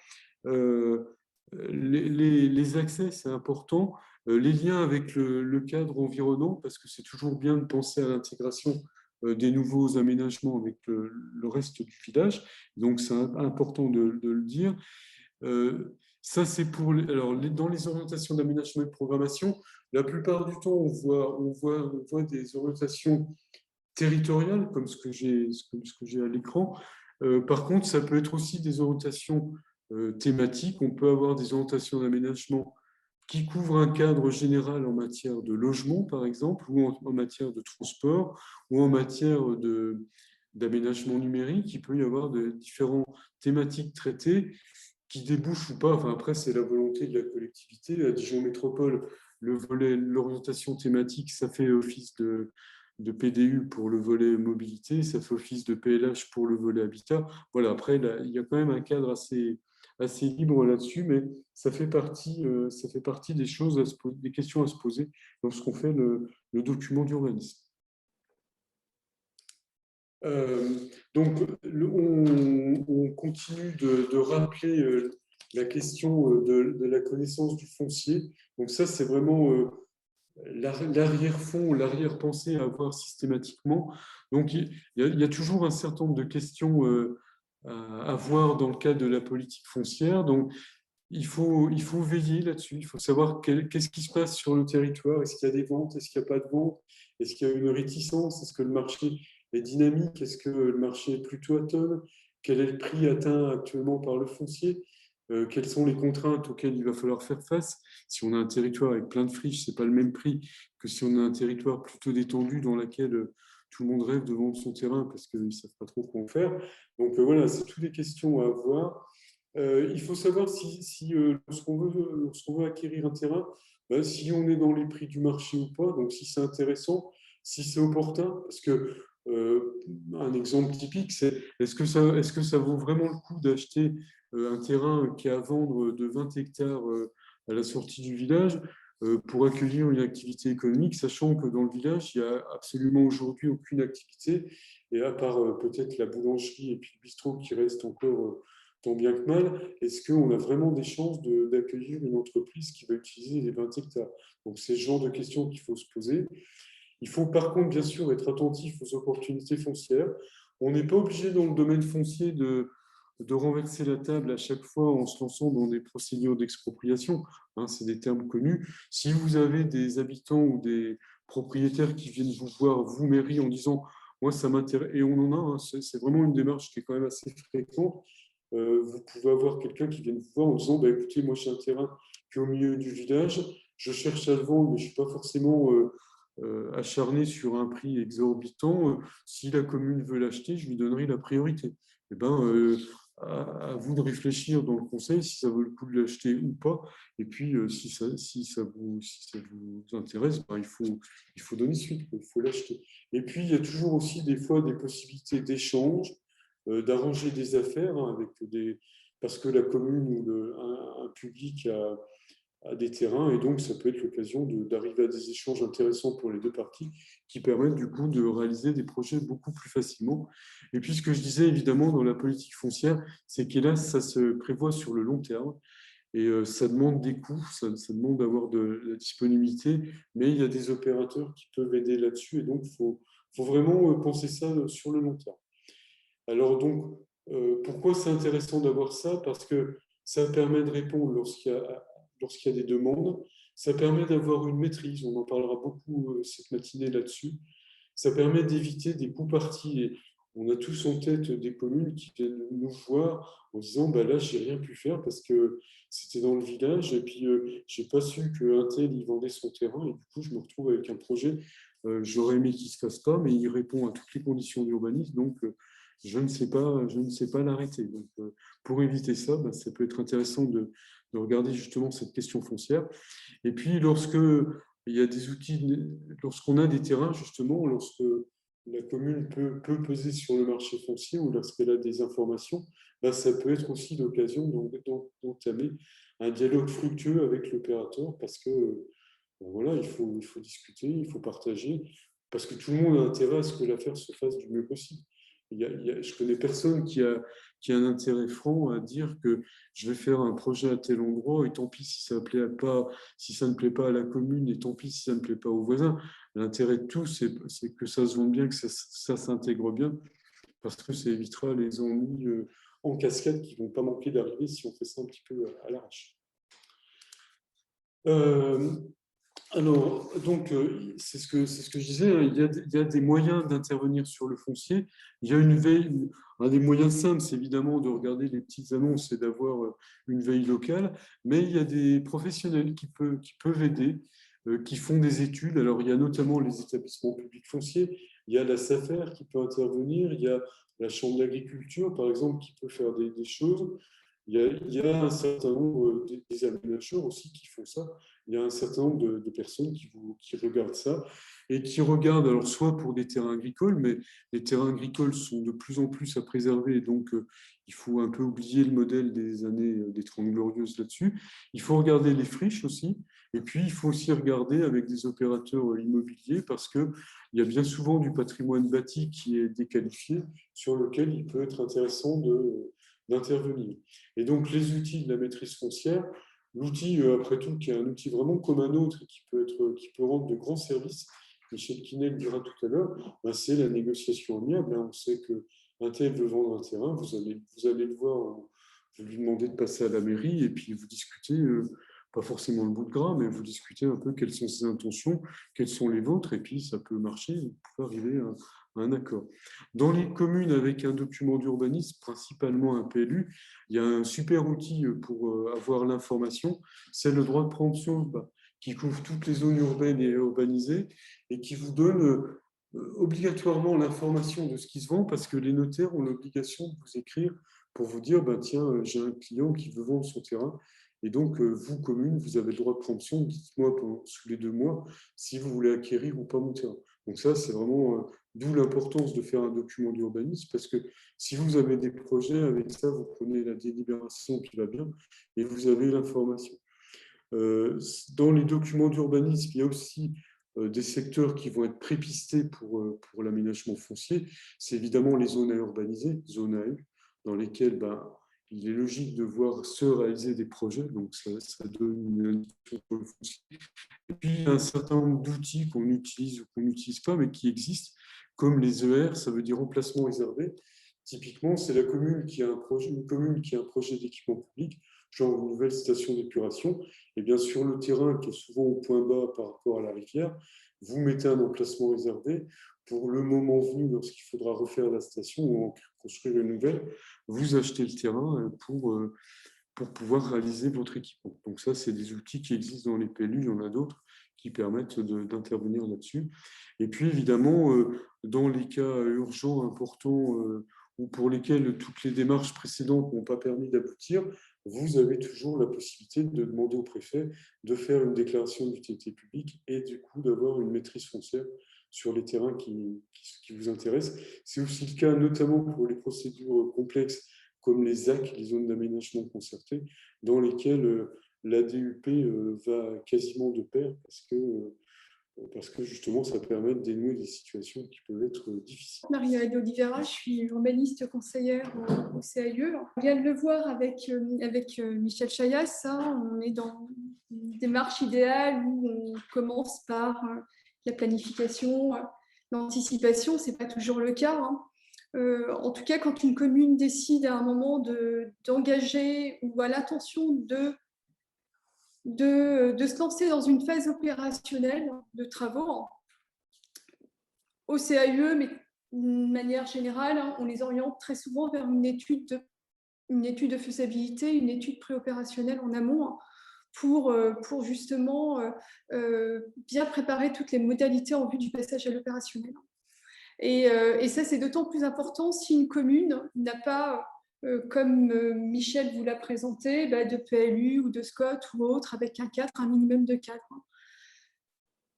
Les accès, c'est important. Les liens avec le cadre environnant, parce que c'est toujours bien de penser à l'intégration des nouveaux aménagements avec le reste du village. Donc, c'est important de le dire. Ça, c'est pour. Alors, dans les orientations d'aménagement et de programmation, la plupart du temps, on voit des orientations territoriales, comme ce que j'ai à l'écran. Par contre, ça peut être aussi des orientations thématiques. On peut avoir des orientations d'aménagement qui couvrent un cadre général en matière de logement, par exemple, ou en matière de transport, ou en matière d'aménagement numérique. Il peut y avoir de différentes thématiques traitées qui débouche ou pas, enfin après c'est la volonté de la collectivité. À Dijon Métropole, le volet, l'orientation thématique, ça fait office de PDU pour le volet mobilité, ça fait office de PLH pour le volet habitat. Voilà, après là, il y a quand même un cadre assez libre là-dessus, mais ça fait partie des choses, des questions à se poser lorsqu'on fait le document d'urbanisme. Donc, on continue de rappeler la question de la connaissance du foncier. Donc ça, c'est vraiment l'arrière-fond, l'arrière-pensée à avoir systématiquement. Donc, il y a toujours un certain nombre de questions à voir dans le cadre de la politique foncière. Donc, il faut veiller là-dessus. Il faut savoir qu'est-ce qui se passe sur le territoire. Est-ce qu'il y a des ventes? Est-ce qu'il n'y a pas de ventes? Est-ce qu'il y a une réticence? Est-ce que le marché est dynamique? Est-ce que le marché est plutôt atone? Quel est le prix atteint actuellement par le foncier? Quelles sont les contraintes auxquelles il va falloir faire face? Si on a un territoire avec plein de friches, ce n'est pas le même prix que si on a un territoire plutôt détendu dans lequel tout le monde rêve de vendre son terrain parce qu'ils ne savent pas trop quoi en faire. Donc voilà, c'est toutes les questions à avoir. Il faut savoir si lorsqu'on veut acquérir un terrain, ben, si on est dans les prix du marché ou pas, donc si c'est intéressant, si c'est opportun, parce que un exemple typique, c'est est-ce que ça vaut vraiment le coup d'acheter un terrain qui est à vendre de 20 hectares à la sortie du village pour accueillir une activité économique, sachant que dans le village, il n'y a absolument aujourd'hui aucune activité, et à part peut-être la boulangerie et puis le bistrot qui reste encore tant bien que mal, est-ce qu'on a vraiment des chances d'accueillir une entreprise qui va utiliser les 20 hectares? Donc, c'est ce genre de questions qu'il faut se poser. Il faut par contre, bien sûr, être attentif aux opportunités foncières. On n'est pas obligé dans le domaine foncier de renverser la table à chaque fois en se lançant dans des procédures d'expropriation. Hein, c'est des termes connus. Si vous avez des habitants ou des propriétaires qui viennent vous voir, vous, mairie, en disant moi, ça m'intéresse, et on en a, hein, c'est vraiment une démarche qui est quand même assez fréquente. Vous pouvez avoir quelqu'un qui vient vous voir en disant bah, écoutez, moi, j'ai un terrain qui est au milieu du village, je cherche à le vendre, mais je ne suis pas forcément acharné sur un prix exorbitant. Si la commune veut l'acheter, je lui donnerai la priorité. Eh ben, à vous de réfléchir dans le conseil si ça vaut le coup de l'acheter ou pas. Et puis, si ça vous intéresse, ben, il faut donner suite, il faut l'acheter. Et puis, il y a toujours aussi des fois des possibilités d'échange, d'arranger des affaires hein, parce que la commune ou un public a des terrains, et donc ça peut être l'occasion d'arriver à des échanges intéressants pour les deux parties qui permettent du coup de réaliser des projets beaucoup plus facilement. Et puis ce que je disais évidemment dans la politique foncière, c'est qu'hélas, ça se prévoit sur le long terme et ça demande des coûts, ça demande d'avoir de la disponibilité, mais il y a des opérateurs qui peuvent aider là-dessus et donc faut vraiment penser ça sur le long terme. Alors donc, pourquoi c'est intéressant d'avoir ça? Parce que ça permet de répondre lorsqu'il y a des demandes, ça permet d'avoir une maîtrise, on en parlera beaucoup cette matinée là-dessus, ça permet d'éviter des coups partis. Et on a tous en tête des communes qui viennent nous voir en disant bah là, j'ai rien pu faire parce que c'était dans le village et puis j'ai pas su qu'un tel il vendait son terrain et du coup, je me retrouve avec un projet. J'aurais aimé qu'il se fasse pas, mais il répond à toutes les conditions d'urbanisme, donc je ne sais pas l'arrêter. Donc, pour éviter ça, bah, ça peut être intéressant de regarder justement cette question foncière. Et puis, il y a des outils, lorsqu'on a des terrains, justement, lorsque la commune peut peser sur le marché foncier ou lorsqu'elle a des informations, bah, ça peut être aussi l'occasion d'entamer un dialogue fructueux avec l'opérateur parce que voilà, il faut discuter, il faut partager, parce que tout le monde a intérêt à ce que l'affaire se fasse du mieux possible. Je connais personne qui a un intérêt franc à dire que je vais faire un projet à tel endroit et tant pis si ça plaît pas, si ça ne plaît pas à la commune et tant pis si ça ne plaît pas aux voisins. L'intérêt de tout, c'est que ça se vende bien, que ça s'intègre bien, parce que ça évitera les ennuis en cascade qui vont pas manquer d'arriver si on fait ça un petit peu à l'arrache. Euh, alors, donc, c'est ce que je disais, hein, il y a des moyens d'intervenir sur le foncier. Il y a une veille, un des moyens simples, c'est évidemment de regarder les petites annonces et d'avoir une veille locale, mais il y a des professionnels qui peuvent aider, qui font des études. Alors, il y a notamment les établissements publics fonciers, il y a la SAFER qui peut intervenir, il y a la Chambre d'agriculture, par exemple, qui peut faire des choses. Il y a un certain nombre des aménageurs aussi qui font ça. Il y a un certain nombre de personnes qui regardent ça et qui regardent, alors soit pour des terrains agricoles, mais les terrains agricoles sont de plus en plus à préserver, donc il faut un peu oublier le modèle des années des Trente Glorieuses là-dessus. Il faut regarder les friches aussi, et puis il faut aussi regarder avec des opérateurs immobiliers parce qu'il y a bien souvent du patrimoine bâti qui est déqualifié, sur lequel il peut être intéressant d'intervenir. Et donc les outils de la maîtrise foncière, l'outil, après tout, qui est un outil vraiment comme un autre et qui peut rendre de grands services, Michel Quinet le dira tout à l'heure, ben, c'est la négociation amiable. Hein. On sait qu'un tel veut vendre un terrain, vous allez le voir, vous lui demandez de passer à la mairie et puis vous discutez, pas forcément le bout de gras, mais vous discutez un peu quelles sont ses intentions, quelles sont les vôtres, et puis ça peut marcher, vous pouvez arriver à un accord. Dans les communes avec un document d'urbanisme, principalement un PLU, il y a un super outil pour avoir l'information, c'est le droit de préemption urbain, qui couvre toutes les zones urbaines et urbanisées et qui vous donne obligatoirement l'information de ce qui se vend parce que les notaires ont l'obligation de vous écrire pour vous dire bah, tiens, j'ai un client qui veut vendre son terrain. Et donc, vous, commune, vous avez le droit de préemption. Dites-moi sous les 2 mois si vous voulez acquérir ou pas mon terrain. Donc ça, c'est vraiment d'où l'importance de faire un document d'urbanisme parce que si vous avez des projets, avec ça, vous prenez la délibération qui va bien et vous avez l'information. Dans les documents d'urbanisme, il y a aussi des secteurs qui vont être prépistés pour l'aménagement foncier. C'est évidemment les zones à urbaniser, zones AU, dans lesquelles ben, il est logique de voir se réaliser des projets, donc ça donne une indication pour le foncier. Et puis, il y a un certain nombre d'outils qu'on utilise ou qu'on n'utilise pas, mais qui existent, comme les ER, ça veut dire emplacement réservé, Typiquement, c'est la commune qui a un projet, une commune qui a un projet d'équipement public, genre une nouvelle station d'épuration. Et bien sur le terrain, qui est souvent au point bas par rapport à la rivière, vous mettez un emplacement réservé. Pour le moment venu, lorsqu'il faudra refaire la station ou en construire une nouvelle, vous achetez le terrain pour pouvoir réaliser votre équipement. Donc ça, c'est des outils qui existent dans les PLU, il y en a d'autres qui permettent d'intervenir là-dessus. Et puis évidemment, dans les cas urgents, importants, ou pour lesquels toutes les démarches précédentes n'ont pas permis d'aboutir, vous avez toujours la possibilité de demander au préfet de faire une déclaration d'utilité publique et du coup d'avoir une maîtrise foncière sur les terrains qui vous intéressent. C'est aussi le cas notamment pour les procédures complexes comme les ZAC, les zones d'aménagement concerté, dans lesquelles la DUP va quasiment de pair parce que justement, ça permet de dénouer des situations qui peuvent être difficiles. Marie-Aide Oliveira, je suis urbaniste conseillère au CAIE. On vient de le voir avec Michel Chaillasse, hein, on est dans une démarche idéale où on commence par la planification, l'anticipation, ce n'est pas toujours le cas. Hein. En tout cas, quand une commune décide à un moment d'engager ou a l'intention de se lancer dans une phase opérationnelle de travaux, au CAUE, mais de manière générale, hein, on les oriente très souvent vers une étude de faisabilité, une étude préopérationnelle en amont, hein, pour justement bien préparer toutes les modalités en vue du passage à l'opérationnel. Et ça, c'est d'autant plus important si une commune n'a pas, comme Michel vous l'a présenté, de PLU ou de SCOT ou autre, avec un cadre, un minimum de cadre.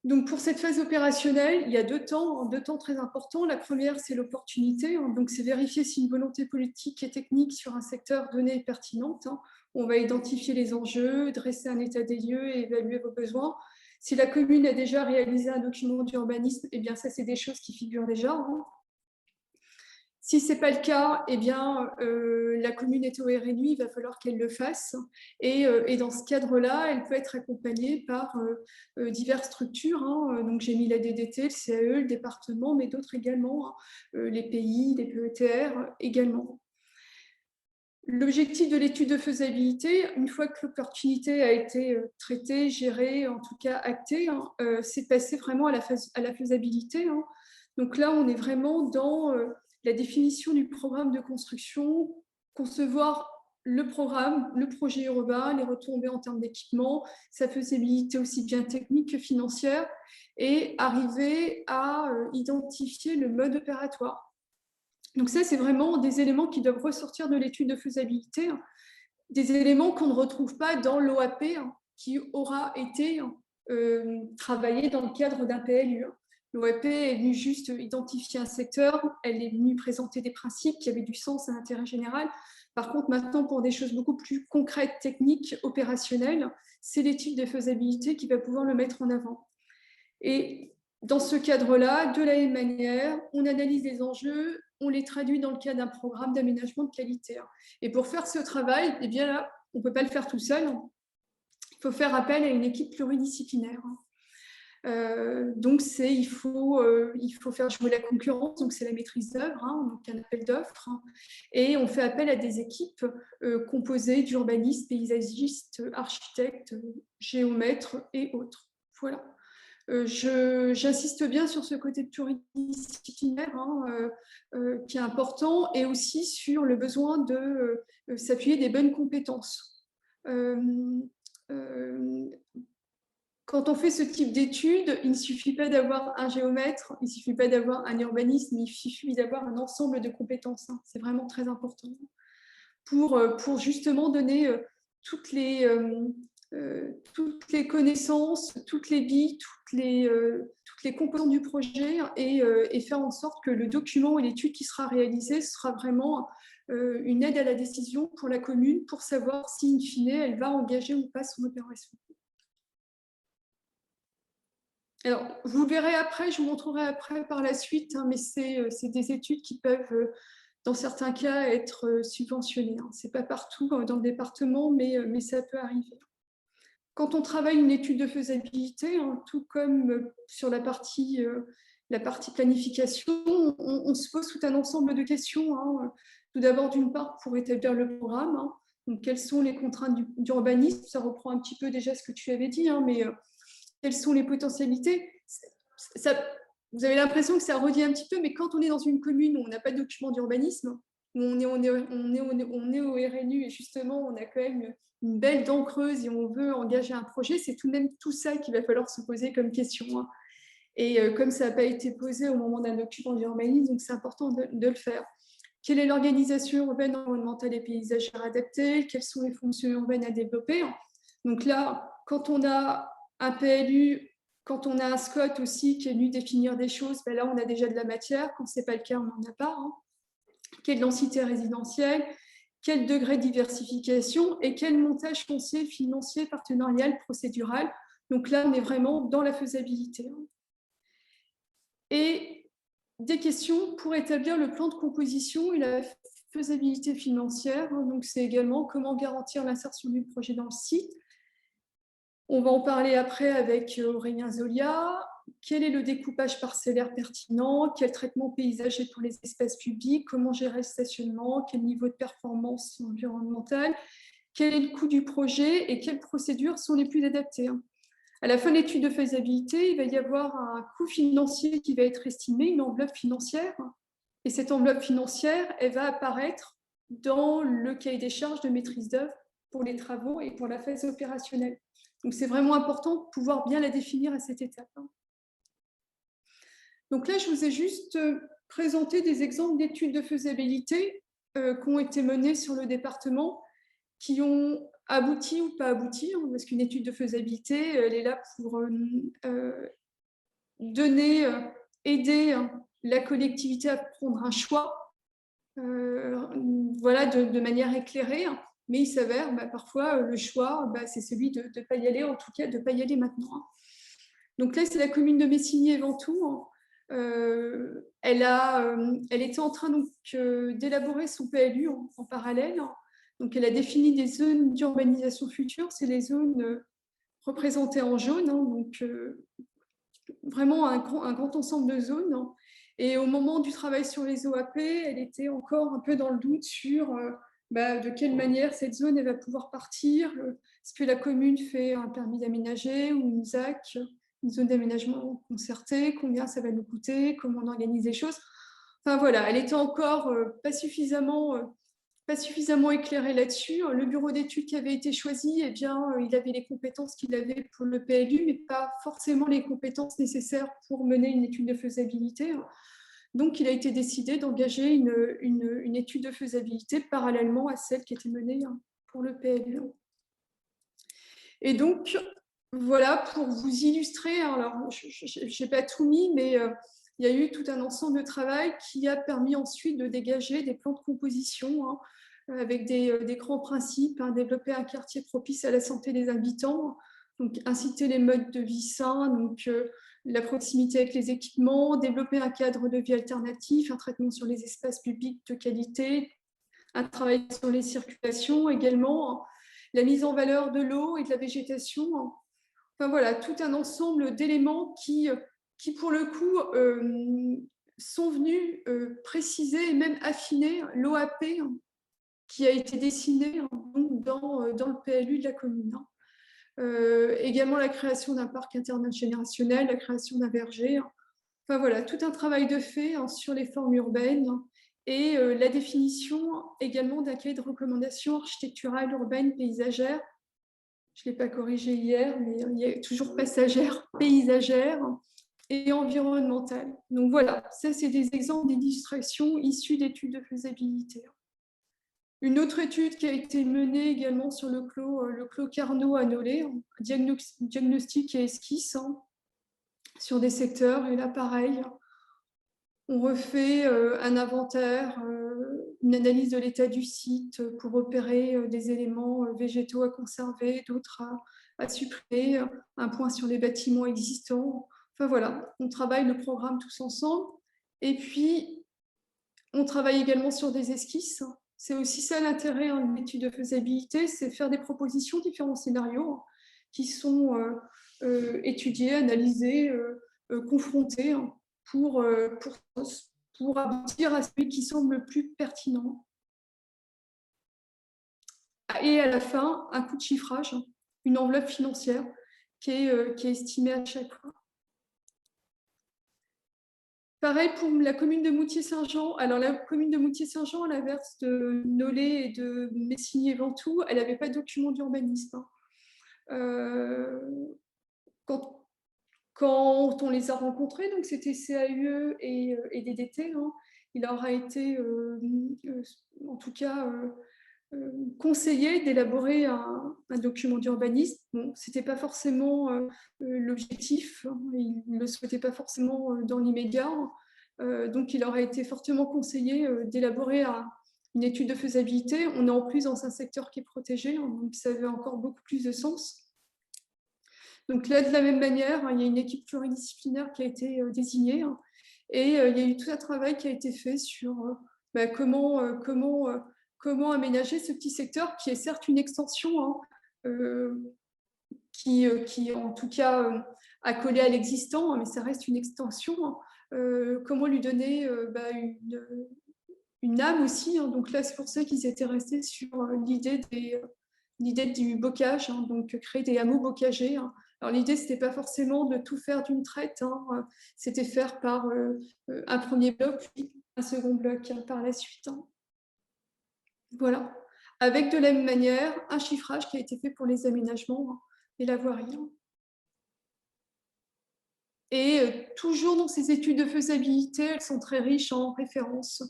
Donc, pour cette phase opérationnelle, il y a deux temps très importants. La première, c'est l'opportunité. Donc, c'est vérifier si une volonté politique et technique sur un secteur donné est pertinente. On va identifier les enjeux, dresser un état des lieux et évaluer vos besoins. Si la commune a déjà réalisé un document d'urbanisme, eh bien, ça, c'est des choses qui figurent déjà. Si ce n'est pas le cas, eh bien, la commune est au RNU, il va falloir qu'elle le fasse. Et dans ce cadre-là, elle peut être accompagnée par diverses structures. Hein. Donc, j'ai mis la DDT, le CAE, le département, mais d'autres également, hein. Les pays, les PETR également. L'objectif de l'étude de faisabilité, une fois que l'opportunité a été traitée, gérée, en tout cas actée, hein, c'est de passer vraiment à la faisabilité. Hein. Donc là, on est vraiment dans la définition du programme de construction, concevoir le programme, le projet urbain, les retombées en termes d'équipement, sa faisabilité aussi bien technique que financière, et arriver à identifier le mode opératoire. Donc ça, c'est vraiment des éléments qui doivent ressortir de l'étude de faisabilité, hein, des éléments qu'on ne retrouve pas dans l'OAP, hein, qui aura été travaillé dans le cadre d'un PLU. L'OAP est venue juste identifier un secteur, elle est venue présenter des principes qui avaient du sens à l'intérêt général. Par contre, maintenant, pour des choses beaucoup plus concrètes, techniques, opérationnelles, c'est l'étude de faisabilité qui va pouvoir le mettre en avant. Et dans ce cadre-là, de la même manière, on analyse les enjeux, on les traduit dans le cadre d'un programme d'aménagement de qualité. Et pour faire ce travail, eh bien là, on ne peut pas le faire tout seul. Il faut faire appel à une équipe pluridisciplinaire. Donc, il faut faire jouer la concurrence, donc c'est la maîtrise d'œuvre, hein, donc un appel d'offres. Hein, et on fait appel à des équipes composées d'urbanistes, paysagistes, architectes, géomètres et autres. Voilà. J'insiste bien sur ce côté pluridisciplinaire, hein, qui est important, et aussi sur le besoin de s'appuyer des bonnes compétences. Quand on fait ce type d'études, il ne suffit pas d'avoir un géomètre, il ne suffit pas d'avoir un urbaniste, mais il suffit d'avoir un ensemble de compétences. Hein. C'est vraiment très important pour justement donner toutes les connaissances, toutes les billes, toutes les composantes du projet et faire en sorte que le document et l'étude qui sera réalisée sera vraiment une aide à la décision pour la commune pour savoir si, in fine, elle va engager ou pas son opération. Alors, vous le verrez après, je vous montrerai après par la suite, hein, mais c'est des études qui peuvent, dans certains cas, être subventionnées. Hein. Ce n'est pas partout dans le département, mais ça peut arriver. Quand on travaille une étude de faisabilité, hein, tout comme sur la partie la partie planification, on se pose tout un ensemble de questions. Hein. Tout d'abord, d'une part, pour établir le programme. Hein. Donc, quelles sont les contraintes d'urbanisme? Ça reprend un petit peu déjà ce que tu avais dit, hein, mais quelles sont les potentialités? Vous avez l'impression que ça redit un petit peu, mais quand on est dans une commune où on n'a pas de document d'urbanisme, où on est au RNU et justement, on a quand même une belle dent creuse et on veut engager un projet, c'est tout de même tout ça qu'il va falloir se poser comme question. Hein. Et comme ça n'a pas été posé au moment d'un document d'urbanisme, donc c'est important de le faire. Quelle est l'organisation urbaine, environnementale et paysagère adaptée? Quelles sont les fonctions urbaines à développer? Donc là, quand on a un PLU, quand on a un SCOT aussi qui est venu définir des choses, ben là, on a déjà de la matière. Quand ce n'est pas le cas, on n'en a pas. Hein. Quelle densité résidentielle? Quel degré de diversification? Et quel montage foncier, financier, partenarial, procédural? Donc là, on est vraiment dans la faisabilité. Et des questions pour établir le plan de composition et la faisabilité financière. Donc, c'est également comment garantir l'insertion du projet dans le site. On va en parler après avec Aurélien Zolia. Quel est le découpage parcellaire pertinent? Quel traitement paysager pour les espaces publics? Comment gérer le stationnement? Quel niveau de performance environnementale? Quel est le coût du projet et quelles procédures sont les plus adaptées? À la fin de l'étude de faisabilité, il va y avoir un coût financier qui va être estimé, une enveloppe financière. Et cette enveloppe financière, elle va apparaître dans le cahier des charges de maîtrise d'œuvre pour les travaux et pour la phase opérationnelle. Donc, c'est vraiment important de pouvoir bien la définir à cette étape. Donc là, je vous ai juste présenté des exemples d'études de faisabilité qui ont été menées sur le département, qui ont abouti ou pas abouti, hein, parce qu'une étude de faisabilité, elle est là pour aider la collectivité à prendre un choix voilà, de manière éclairée. Hein. Mais il s'avère, parfois, le choix, c'est celui de ne pas y aller, en tout cas, de ne pas y aller maintenant. Hein. Donc là, c'est la commune de Messigny-et-Ventoux. Hein. Elle était en train d'élaborer son PLU en parallèle. Hein. Donc, elle a défini des zones d'urbanisation future. C'est les zones représentées en jaune. Hein. Donc, vraiment un grand ensemble de zones. Hein. Et au moment du travail sur les OAP, elle était encore un peu dans le doute sur de quelle manière cette zone elle va pouvoir partir. Est-ce que la commune fait un permis d'aménager ou une ZAC, une zone d'aménagement concertée? Combien ça va nous coûter? Comment on organise les choses? Enfin voilà, elle était encore pas suffisamment éclairée là-dessus. Le bureau d'études qui avait été choisi, eh bien, il avait les compétences qu'il avait pour le PLU, mais pas forcément les compétences nécessaires pour mener une étude de faisabilité. Donc, il a été décidé d'engager une étude de faisabilité parallèlement à celle qui était menée pour le PLU. Et donc, voilà, pour vous illustrer, alors je n'ai pas tout mis, mais il y a eu tout un ensemble de travail qui a permis ensuite de dégager des plans de composition hein, avec des grands principes, hein, développer un quartier propice à la santé des habitants, donc inciter les modes de vie sains, donc la proximité avec les équipements, développer un cadre de vie alternatif, un traitement sur les espaces publics de qualité, un travail sur les circulations également, la mise en valeur de l'eau et de la végétation. Enfin voilà, tout un ensemble d'éléments qui pour le coup, sont venus préciser et même affiner l'OAP qui a été dessinée dans le PLU de la commune. Également la création d'un parc intergénérationnel, la création d'un verger. Enfin voilà, tout un travail de fait sur les formes urbaines et la définition également d'un cahier de recommandations architecturales, urbaines, paysagères. Je ne l'ai pas corrigé hier, mais il y a toujours passagère, paysagère et environnementale. Donc voilà, ça c'est des exemples d'illustrations issues d'études de faisabilité. Une autre étude qui a été menée également sur le clos Carnot à Nolay, diagnostic et esquisse sur des secteurs. Et là, pareil, on refait un inventaire, une analyse de l'état du site pour repérer des éléments végétaux à conserver, d'autres à supprimer, un point sur les bâtiments existants. Enfin voilà, on travaille le programme tous ensemble. Et puis, on travaille également sur des esquisses. C'est aussi ça l'intérêt de l'étude de faisabilité, c'est faire des propositions, différents scénarios qui sont étudiés, analysés, confrontés pour aboutir à celui qui semble le plus pertinent. Et à la fin, un coût de chiffrage, une enveloppe financière qui est estimée à chaque fois. Pareil pour la commune de Moutier-Saint-Jean. Alors, la commune de Moutier-Saint-Jean, à l'inverse de Nolay et de Messigny-et-Ventoux, elle n'avait pas de document d'urbanisme. Quand on les a rencontrés, donc c'était CAUE et DDT, il leur a été, en tout cas, conseillé d'élaborer un document d'urbanisme. Bon, ce n'était pas forcément l'objectif, ils ne le souhaitaient pas forcément dans l'immédiat. Donc, il leur a été fortement conseillé d'élaborer une étude de faisabilité. On est en plus dans un secteur qui est protégé, donc ça avait encore beaucoup plus de sens. Donc là, de la même manière, il y a une équipe pluridisciplinaire qui a été désignée et il y a eu tout un travail qui a été fait sur comment aménager ce petit secteur qui est certes une extension, qui en tout cas a collé à l'existant, mais ça reste une extension. Comment lui donner une âme aussi. Donc là, c'est pour ça qu'ils étaient restés sur l'idée du bocage, donc créer des hameaux bocagés. Alors l'idée, ce n'était pas forcément de tout faire d'une traite, c'était faire par un premier bloc, puis un second bloc par la suite. Voilà. Avec de la même manière, un chiffrage qui a été fait pour les aménagements et la voirie. Et toujours dans ces études de faisabilité, elles sont très riches en références,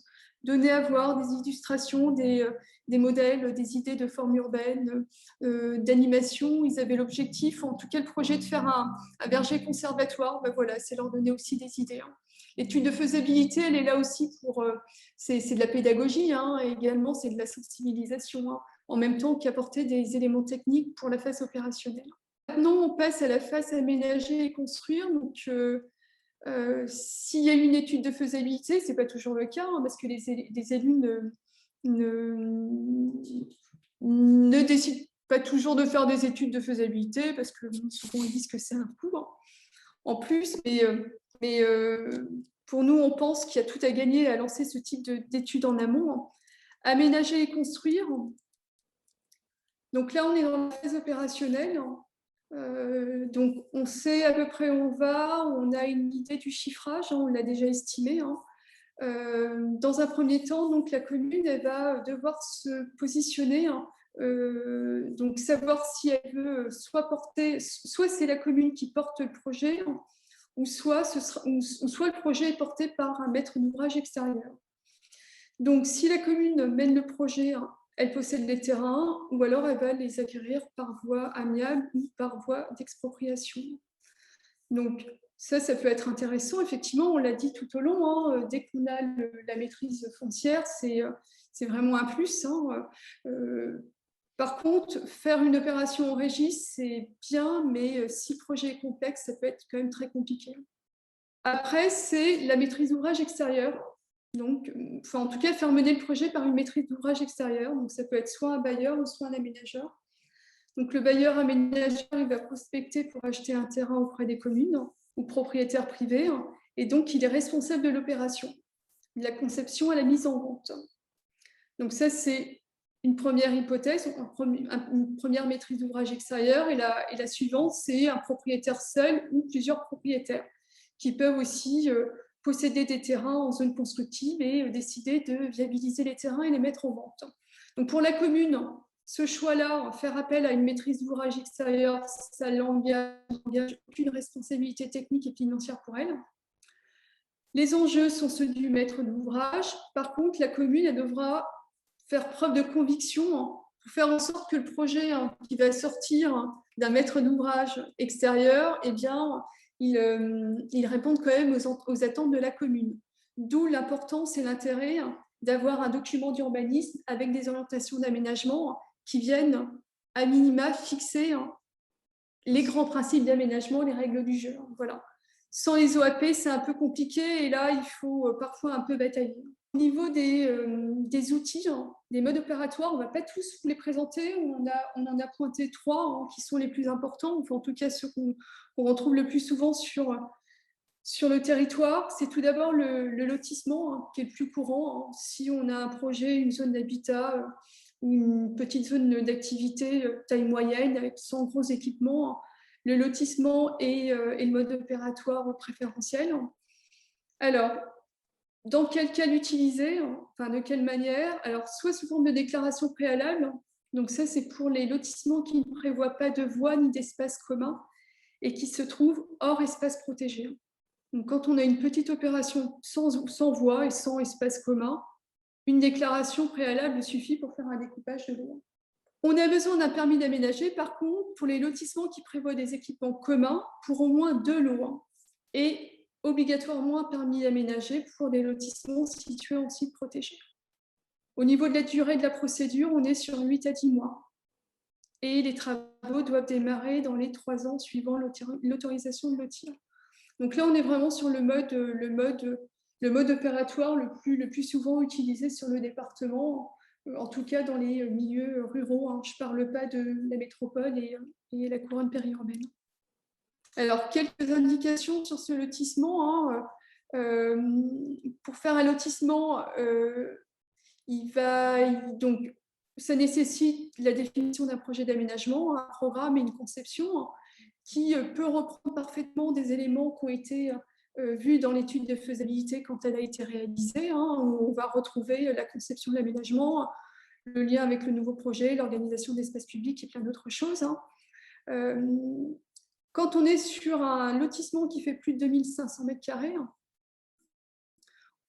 données à voir, des illustrations, des modèles, des idées de formes urbaines, d'animation. Ils avaient l'objectif, en tout cas le projet, de faire un verger conservatoire. Voilà, c'est leur donner aussi des idées. L'étude de faisabilité, elle est là aussi pour... c'est de la pédagogie, et également c'est de la sensibilisation, en même temps qu'apporter des éléments techniques pour la phase opérationnelle. Maintenant, on passe à la phase aménager et construire. Donc, s'il y a une étude de faisabilité, ce n'est pas toujours le cas, parce que les élus ne décident pas toujours de faire des études de faisabilité, parce que souvent ils disent que c'est un coût en plus. Mais pour nous, on pense qu'il y a tout à gagner à lancer ce type d'études en amont. Aménager et construire. Donc là, on est dans la phase opérationnelle. Donc, on sait à peu près où on va, on a une idée du chiffrage, on l'a déjà estimé. Dans un premier temps, donc, la commune elle va devoir se positionner, donc savoir si elle veut soit c'est la commune qui porte le projet, ou soit le projet est porté par un maître d'ouvrage extérieur. Donc, si la commune mène le projet, elle possède les terrains, ou alors elle va les acquérir par voie amiable ou par voie d'expropriation. Donc, ça peut être intéressant. Effectivement, on l'a dit tout au long, dès qu'on a la maîtrise foncière, c'est vraiment un plus. Par contre, faire une opération en régie, c'est bien, mais si le projet est complexe, ça peut être quand même très compliqué. Après, c'est la maîtrise d'ouvrage extérieure. Donc, en tout cas, faire mener le projet par une maîtrise d'ouvrage extérieure. Donc, ça peut être soit un bailleur ou soit un aménageur. Donc, le bailleur aménageur, il va prospecter pour acheter un terrain auprès des communes ou propriétaires privés. Et donc, il est responsable de l'opération, de la conception à la mise en vente. Donc, ça, c'est une première hypothèse, une première maîtrise d'ouvrage extérieur. Et la suivante, c'est un propriétaire seul ou plusieurs propriétaires qui peuvent aussi posséder des terrains en zone constructive et décider de viabiliser les terrains et les mettre en vente. Donc pour la commune, ce choix-là, faire appel à une maîtrise d'ouvrage extérieure, ça n'engage aucune responsabilité technique et financière pour elle. Les enjeux sont ceux du maître d'ouvrage. Par contre, la commune, elle devra faire preuve de conviction pour faire en sorte que le projet qui va sortir d'un maître d'ouvrage extérieur, eh bien, ils répondent quand même aux attentes de la commune. D'où l'importance et l'intérêt d'avoir un document d'urbanisme avec des orientations d'aménagement qui viennent à minima fixer les grands principes d'aménagement, les règles du jeu. Voilà. Sans les OAP, c'est un peu compliqué et là, il faut parfois un peu batailler. Au niveau des outils, des modes opératoires, on ne va pas tous vous les présenter. On en a pointé 3 qui sont les plus importants, enfin, en tout cas ceux qu'on retrouve le plus souvent sur Sur le territoire, c'est tout d'abord le lotissement qui est le plus courant. Si on a un projet, une zone d'habitat ou une petite zone d'activité taille moyenne avec sans gros équipements, le lotissement est le mode opératoire préférentiel. Alors, dans quel cas l'utiliser, enfin de quelle manière? Alors, soit sous forme de déclaration préalable, donc ça c'est pour les lotissements qui ne prévoient pas de voies ni d'espace commun et qui se trouvent hors espace protégé. Donc, quand on a une petite opération sans voie et sans espace commun, une déclaration préalable suffit pour faire un découpage de loi. On a besoin d'un permis d'aménager, par contre, pour les lotissements qui prévoient des équipements communs pour au moins 2 lots et obligatoirement un permis d'aménager pour des lotissements situés en site protégé. Au niveau de la durée de la procédure, on est sur 8 à 10 mois. Et les travaux doivent démarrer dans les 3 ans suivant l'autorisation de lotir. Donc là, on est vraiment sur le mode opératoire le plus souvent utilisé sur le département, en tout cas dans les milieux ruraux. Je ne parle pas de la métropole et la couronne périurbaine. Alors, quelques indications sur ce lotissement. Pour faire un lotissement, donc, ça nécessite la définition d'un projet d'aménagement, un programme et une conception qui peut reprendre parfaitement des éléments qui ont été vus dans l'étude de faisabilité quand elle a été réalisée. Où on va retrouver la conception de l'aménagement, le lien avec le nouveau projet, l'organisation d'espaces publics et plein d'autres choses. Quand on est sur un lotissement qui fait plus de 2500 m²,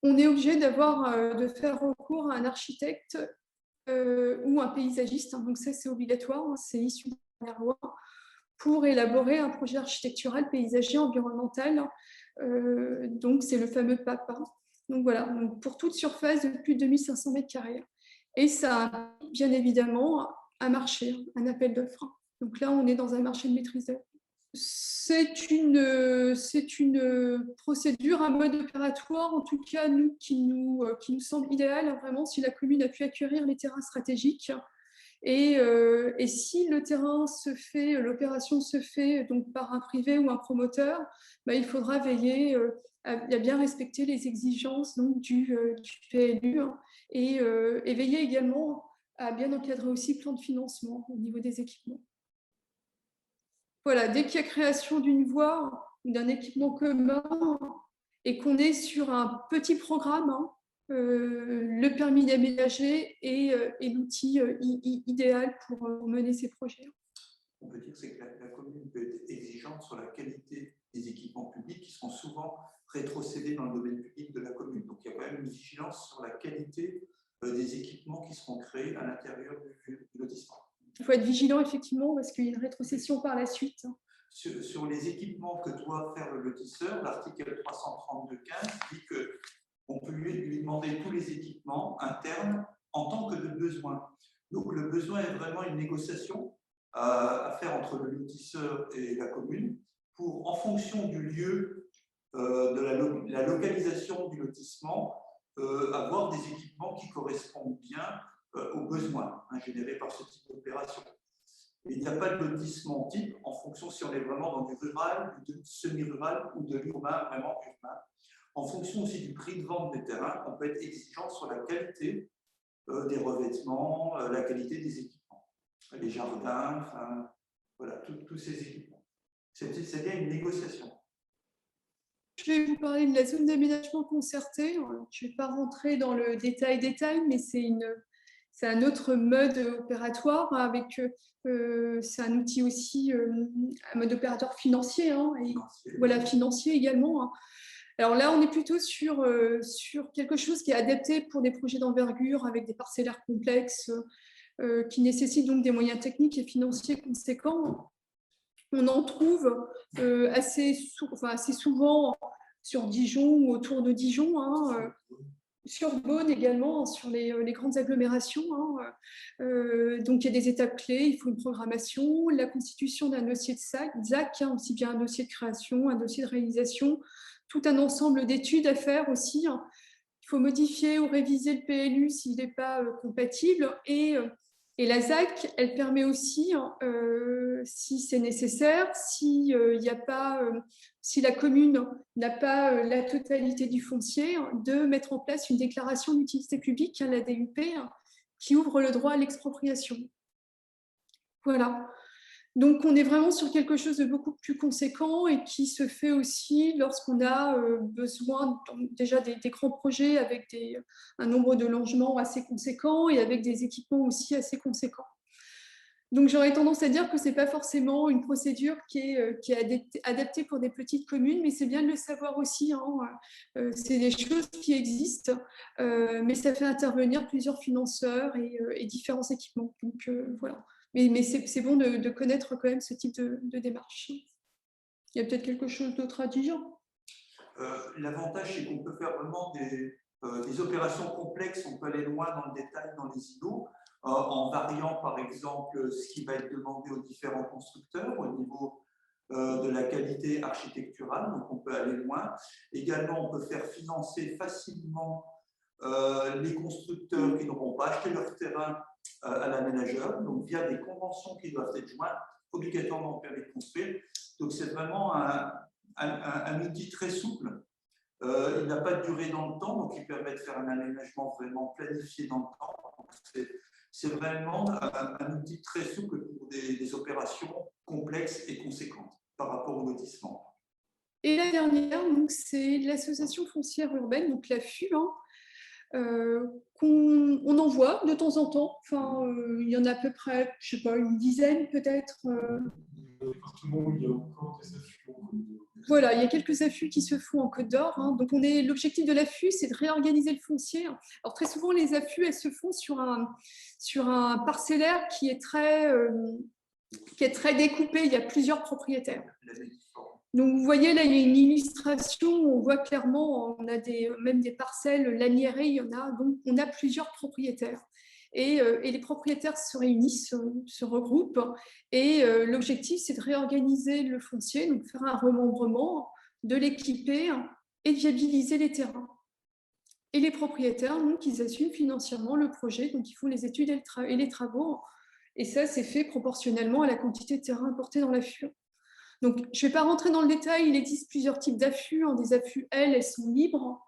on est obligé de faire recours à un architecte ou un paysagiste. Donc ça, c'est obligatoire, c'est issu de la dernière loi, pour élaborer un projet architectural, paysager, environnemental. Donc c'est le fameux PAP. Donc voilà, donc pour toute surface de plus de 2500 m². Et ça implique bien évidemment un marché, un appel d'offres. Donc là, on est dans un marché de maîtrise d'œuvre. C'est une procédure, un mode opératoire, en tout cas, qui nous semble idéal, vraiment, si la commune a pu acquérir les terrains stratégiques. Et si le terrain se fait, l'opération se fait donc par un privé ou un promoteur, il faudra veiller à bien respecter les exigences donc, du PLU et veiller également à bien encadrer aussi le plan de financement au niveau des équipements. Voilà, dès qu'il y a création d'une voie ou d'un équipement commun et qu'on est sur un petit programme, le permis d'aménager est l'outil idéal pour mener ces projets. On peut dire que la commune peut être exigeante sur la qualité des équipements publics qui sont souvent rétrocédés dans le domaine public de la commune. Donc il y a quand même une vigilance sur la qualité des équipements qui seront créés à l'intérieur du lotissement. Il faut être vigilant, effectivement, parce qu'il y a une rétrocession par la suite. Sur les équipements que doit faire le lotisseur, l'article 332.15 dit qu'on peut lui demander tous les équipements internes en tant que de besoin. Donc le besoin est vraiment une négociation à faire entre le lotisseur et la commune pour, en fonction du lieu, de la localisation du lotissement, avoir des équipements qui correspondent bien aux besoins générés par ce type d'opération. Il n'y a pas de lotissement type en fonction si on est vraiment dans du rural, du semi-rural ou de l'urbain, vraiment urbain. En fonction aussi du prix de vente des terrains, on peut être exigeant sur la qualité des revêtements, la qualité des équipements, les jardins, enfin, voilà, tous ces équipements. C'est bien une négociation. Je vais vous parler de la zone d'aménagement concerté. Je ne vais pas rentrer dans le détail, mais c'est un autre mode opératoire c'est un outil aussi, un mode opératoire financier, voilà, financier également. Alors là, on est plutôt sur quelque chose qui est adapté pour des projets d'envergure avec des parcellaires complexes qui nécessitent donc des moyens techniques et financiers conséquents. On en trouve assez souvent sur Dijon ou autour de Dijon, sur Beaune également, sur les grandes agglomérations. Donc, il y a des étapes clés, il faut une programmation, la constitution d'un dossier de ZAC, aussi bien un dossier de création, un dossier de réalisation, tout un ensemble d'études à faire aussi. Il faut modifier ou réviser le PLU s'il n'est pas compatible. Et la ZAC, elle permet aussi si c'est nécessaire, si la commune n'a pas la totalité du foncier, de mettre en place une déclaration d'utilité publique, la DUP, qui ouvre le droit à l'expropriation. Voilà. Donc, on est vraiment sur quelque chose de beaucoup plus conséquent et qui se fait aussi lorsqu'on a besoin déjà des grands projets avec un nombre de logements assez conséquent et avec des équipements aussi assez conséquents. Donc, j'aurais tendance à dire que ce n'est pas forcément une procédure qui est adaptée pour des petites communes, mais c'est bien de le savoir aussi. C'est des choses qui existent, mais ça fait intervenir plusieurs financeurs et différents équipements. Donc, voilà. Mais c'est bon de connaître quand même ce type de démarche. Il y a peut-être quelque chose d'autre à dire. L'avantage, c'est qu'on peut faire vraiment des opérations complexes, on peut aller loin dans le détail, dans les îlots, en variant par exemple ce qui va être demandé aux différents constructeurs au niveau de la qualité architecturale, donc on peut aller loin. Également, on peut faire financer facilement les constructeurs qui n'auront pas acheté leur terrain à l'aménageur, donc via des conventions qui doivent être jointes obligatoirement au permis de construire. Donc c'est vraiment un outil très souple. Il n'a pas de durée dans le temps, donc il permet de faire un aménagement vraiment planifié dans le temps. C'est vraiment un outil très souple pour des opérations complexes et conséquentes par rapport au lotissement. Et la dernière, c'est l'association foncière urbaine, donc l'AFU, qu'on envoie de temps en temps. Enfin, il y en a à peu près, je ne sais pas, une dizaine peut-être. Dans le département, il y a encore des affûts. Voilà, il y a quelques affûts qui se font en Côte d'Or. Donc, l'objectif de l'affût, c'est de réorganiser le foncier. Alors, très souvent, les affûts, elles se font sur un parcellaire qui est très découpé. Il y a plusieurs propriétaires. Donc, vous voyez, là, il y a une illustration où on voit clairement, on a même des parcelles laniérées, il y en a. Donc, on a plusieurs propriétaires. Et les propriétaires se réunissent, se regroupent. Et l'objectif, c'est de réorganiser le foncier, donc faire un remembrement, de l'équiper et de viabiliser les terrains. Et les propriétaires, donc, ils assument financièrement le projet, donc ils font les études et les travaux. Et ça, c'est fait proportionnellement à la quantité de terrain apporté dans l'affût. Donc, je ne vais pas rentrer dans le détail, il existe plusieurs types d'affûts. Des affûts, elles sont libres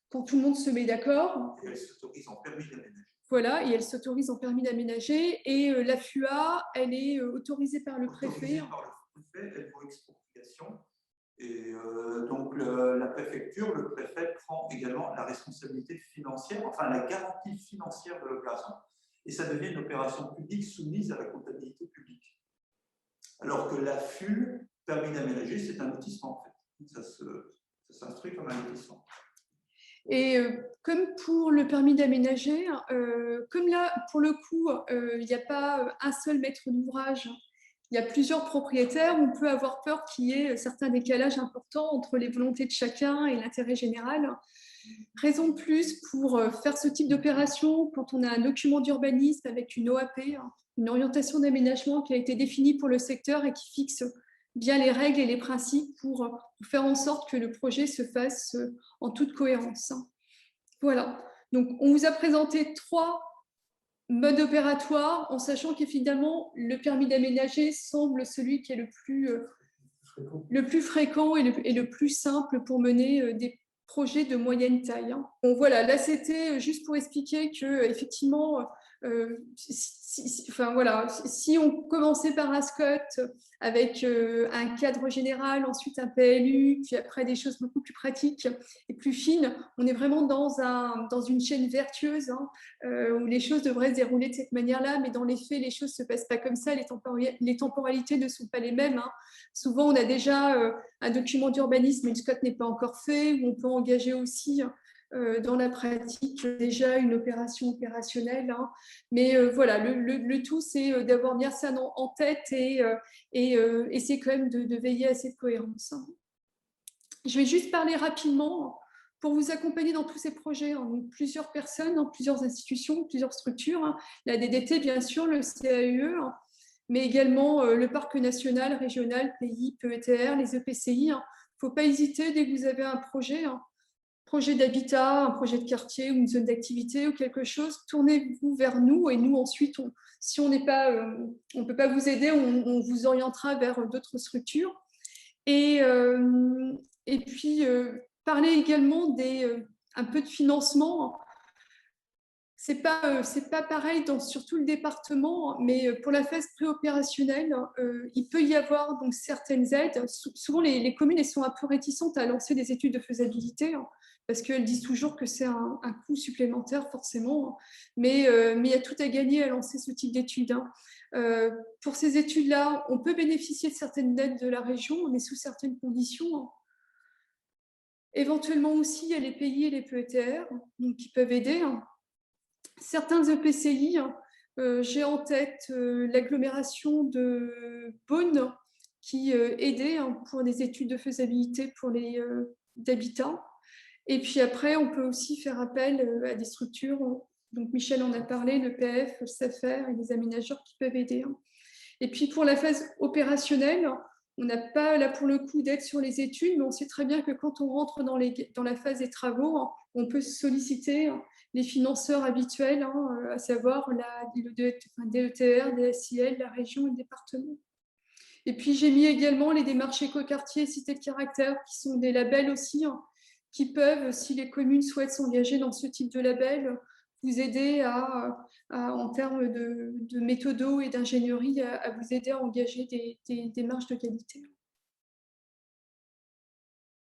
quand tout le monde se met d'accord. Et elles s'autorisent en permis d'aménager. Voilà, et elles s'autorisent en permis d'aménager. Et l'AFUA, elle est autorisée par le préfet. Par le préfet, elle vaut expropriation. Et donc, la préfecture, le préfet prend également la responsabilité financière, enfin la garantie financière de l'opération. Et ça devient une opération publique soumise à la comptabilité publique. Alors que l'AFU, permis d'aménager, c'est un lotissement en fait. Ça s'instruit comme un lotissement. Et comme pour le permis d'aménager, comme là, pour le coup, il n'y a pas un seul maître d'ouvrage, il y a plusieurs propriétaires, on peut avoir peur qu'il y ait certains décalages importants entre les volontés de chacun et l'intérêt général. Raison de plus pour faire ce type d'opération, quand on a un document d'urbanisme avec une OAP, une orientation d'aménagement qui a été définie pour le secteur et qui fixe bien les règles et les principes pour faire en sorte que le projet se fasse en toute cohérence. Voilà. Donc, on vous a présenté 3 modes opératoires en sachant que finalement, le permis d'aménager semble celui qui est le plus fréquent et le plus simple pour mener des projets de moyenne taille. Bon, voilà, là, c'était juste pour expliquer que effectivement, si on commençait par un SCOT avec un cadre général, ensuite un PLU, puis après des choses beaucoup plus pratiques et plus fines, on est vraiment dans une chaîne vertueuse où les choses devraient se dérouler de cette manière-là, mais dans les faits, les choses ne se passent pas comme ça, les temporalités ne sont pas les mêmes. Souvent, on a déjà un document d'urbanisme, mais le SCOT n'est pas encore fait, où on peut engager aussi dans la pratique déjà une opération opérationnelle. Mais voilà, le tout, c'est d'avoir bien ça en tête et essayer quand même de veiller à cette cohérence. Je vais juste parler rapidement pour vous accompagner dans tous ces projets. Donc, plusieurs personnes, plusieurs institutions, plusieurs structures. La DDT, bien sûr, le CAUE, mais également le parc national, régional, pays, PETR, les EPCI. Il ne faut pas hésiter dès que vous avez un projet. projet d'habitat, un projet de quartier ou une zone d'activité ou quelque chose, tournez-vous vers nous et nous ensuite, si on n'est pas, on peut pas vous aider, on vous orientera vers d'autres structures. Et puis parler également un peu de financement. C'est pas pareil sur tout le département, mais pour la phase préopérationnelle, il peut y avoir donc certaines aides. Souvent, les communes elles sont un peu réticentes à lancer des études de faisabilité, parce qu'elles disent toujours que c'est un coût supplémentaire forcément. Mais il y a tout à gagner à lancer ce type d'études. Pour ces études-là, on peut bénéficier de certaines aides de la région, mais sous certaines conditions. Éventuellement aussi, il y a les pays et les PETR qui peuvent aider. Certains EPCI, j'ai en tête l'agglomération de Beaune qui aidait pour des études de faisabilité pour les d'habitat. Et puis après, on peut aussi faire appel à des structures, donc Michel en a parlé, le PF, le SAFER et les aménageurs qui peuvent aider. Et puis pour la phase opérationnelle, on n'a pas là pour le coup d'aide sur les études, mais on sait très bien que quand on rentre dans la phase des travaux, on peut solliciter les financeurs habituels, à savoir le DETR, DSIL, la région et le département. Et puis j'ai mis également les démarches écoquartier, cité de caractère, qui sont des labels aussi, qui peuvent, si les communes souhaitent s'engager dans ce type de label, vous aider en termes de méthodo et d'ingénierie, à vous aider à engager des démarches de qualité.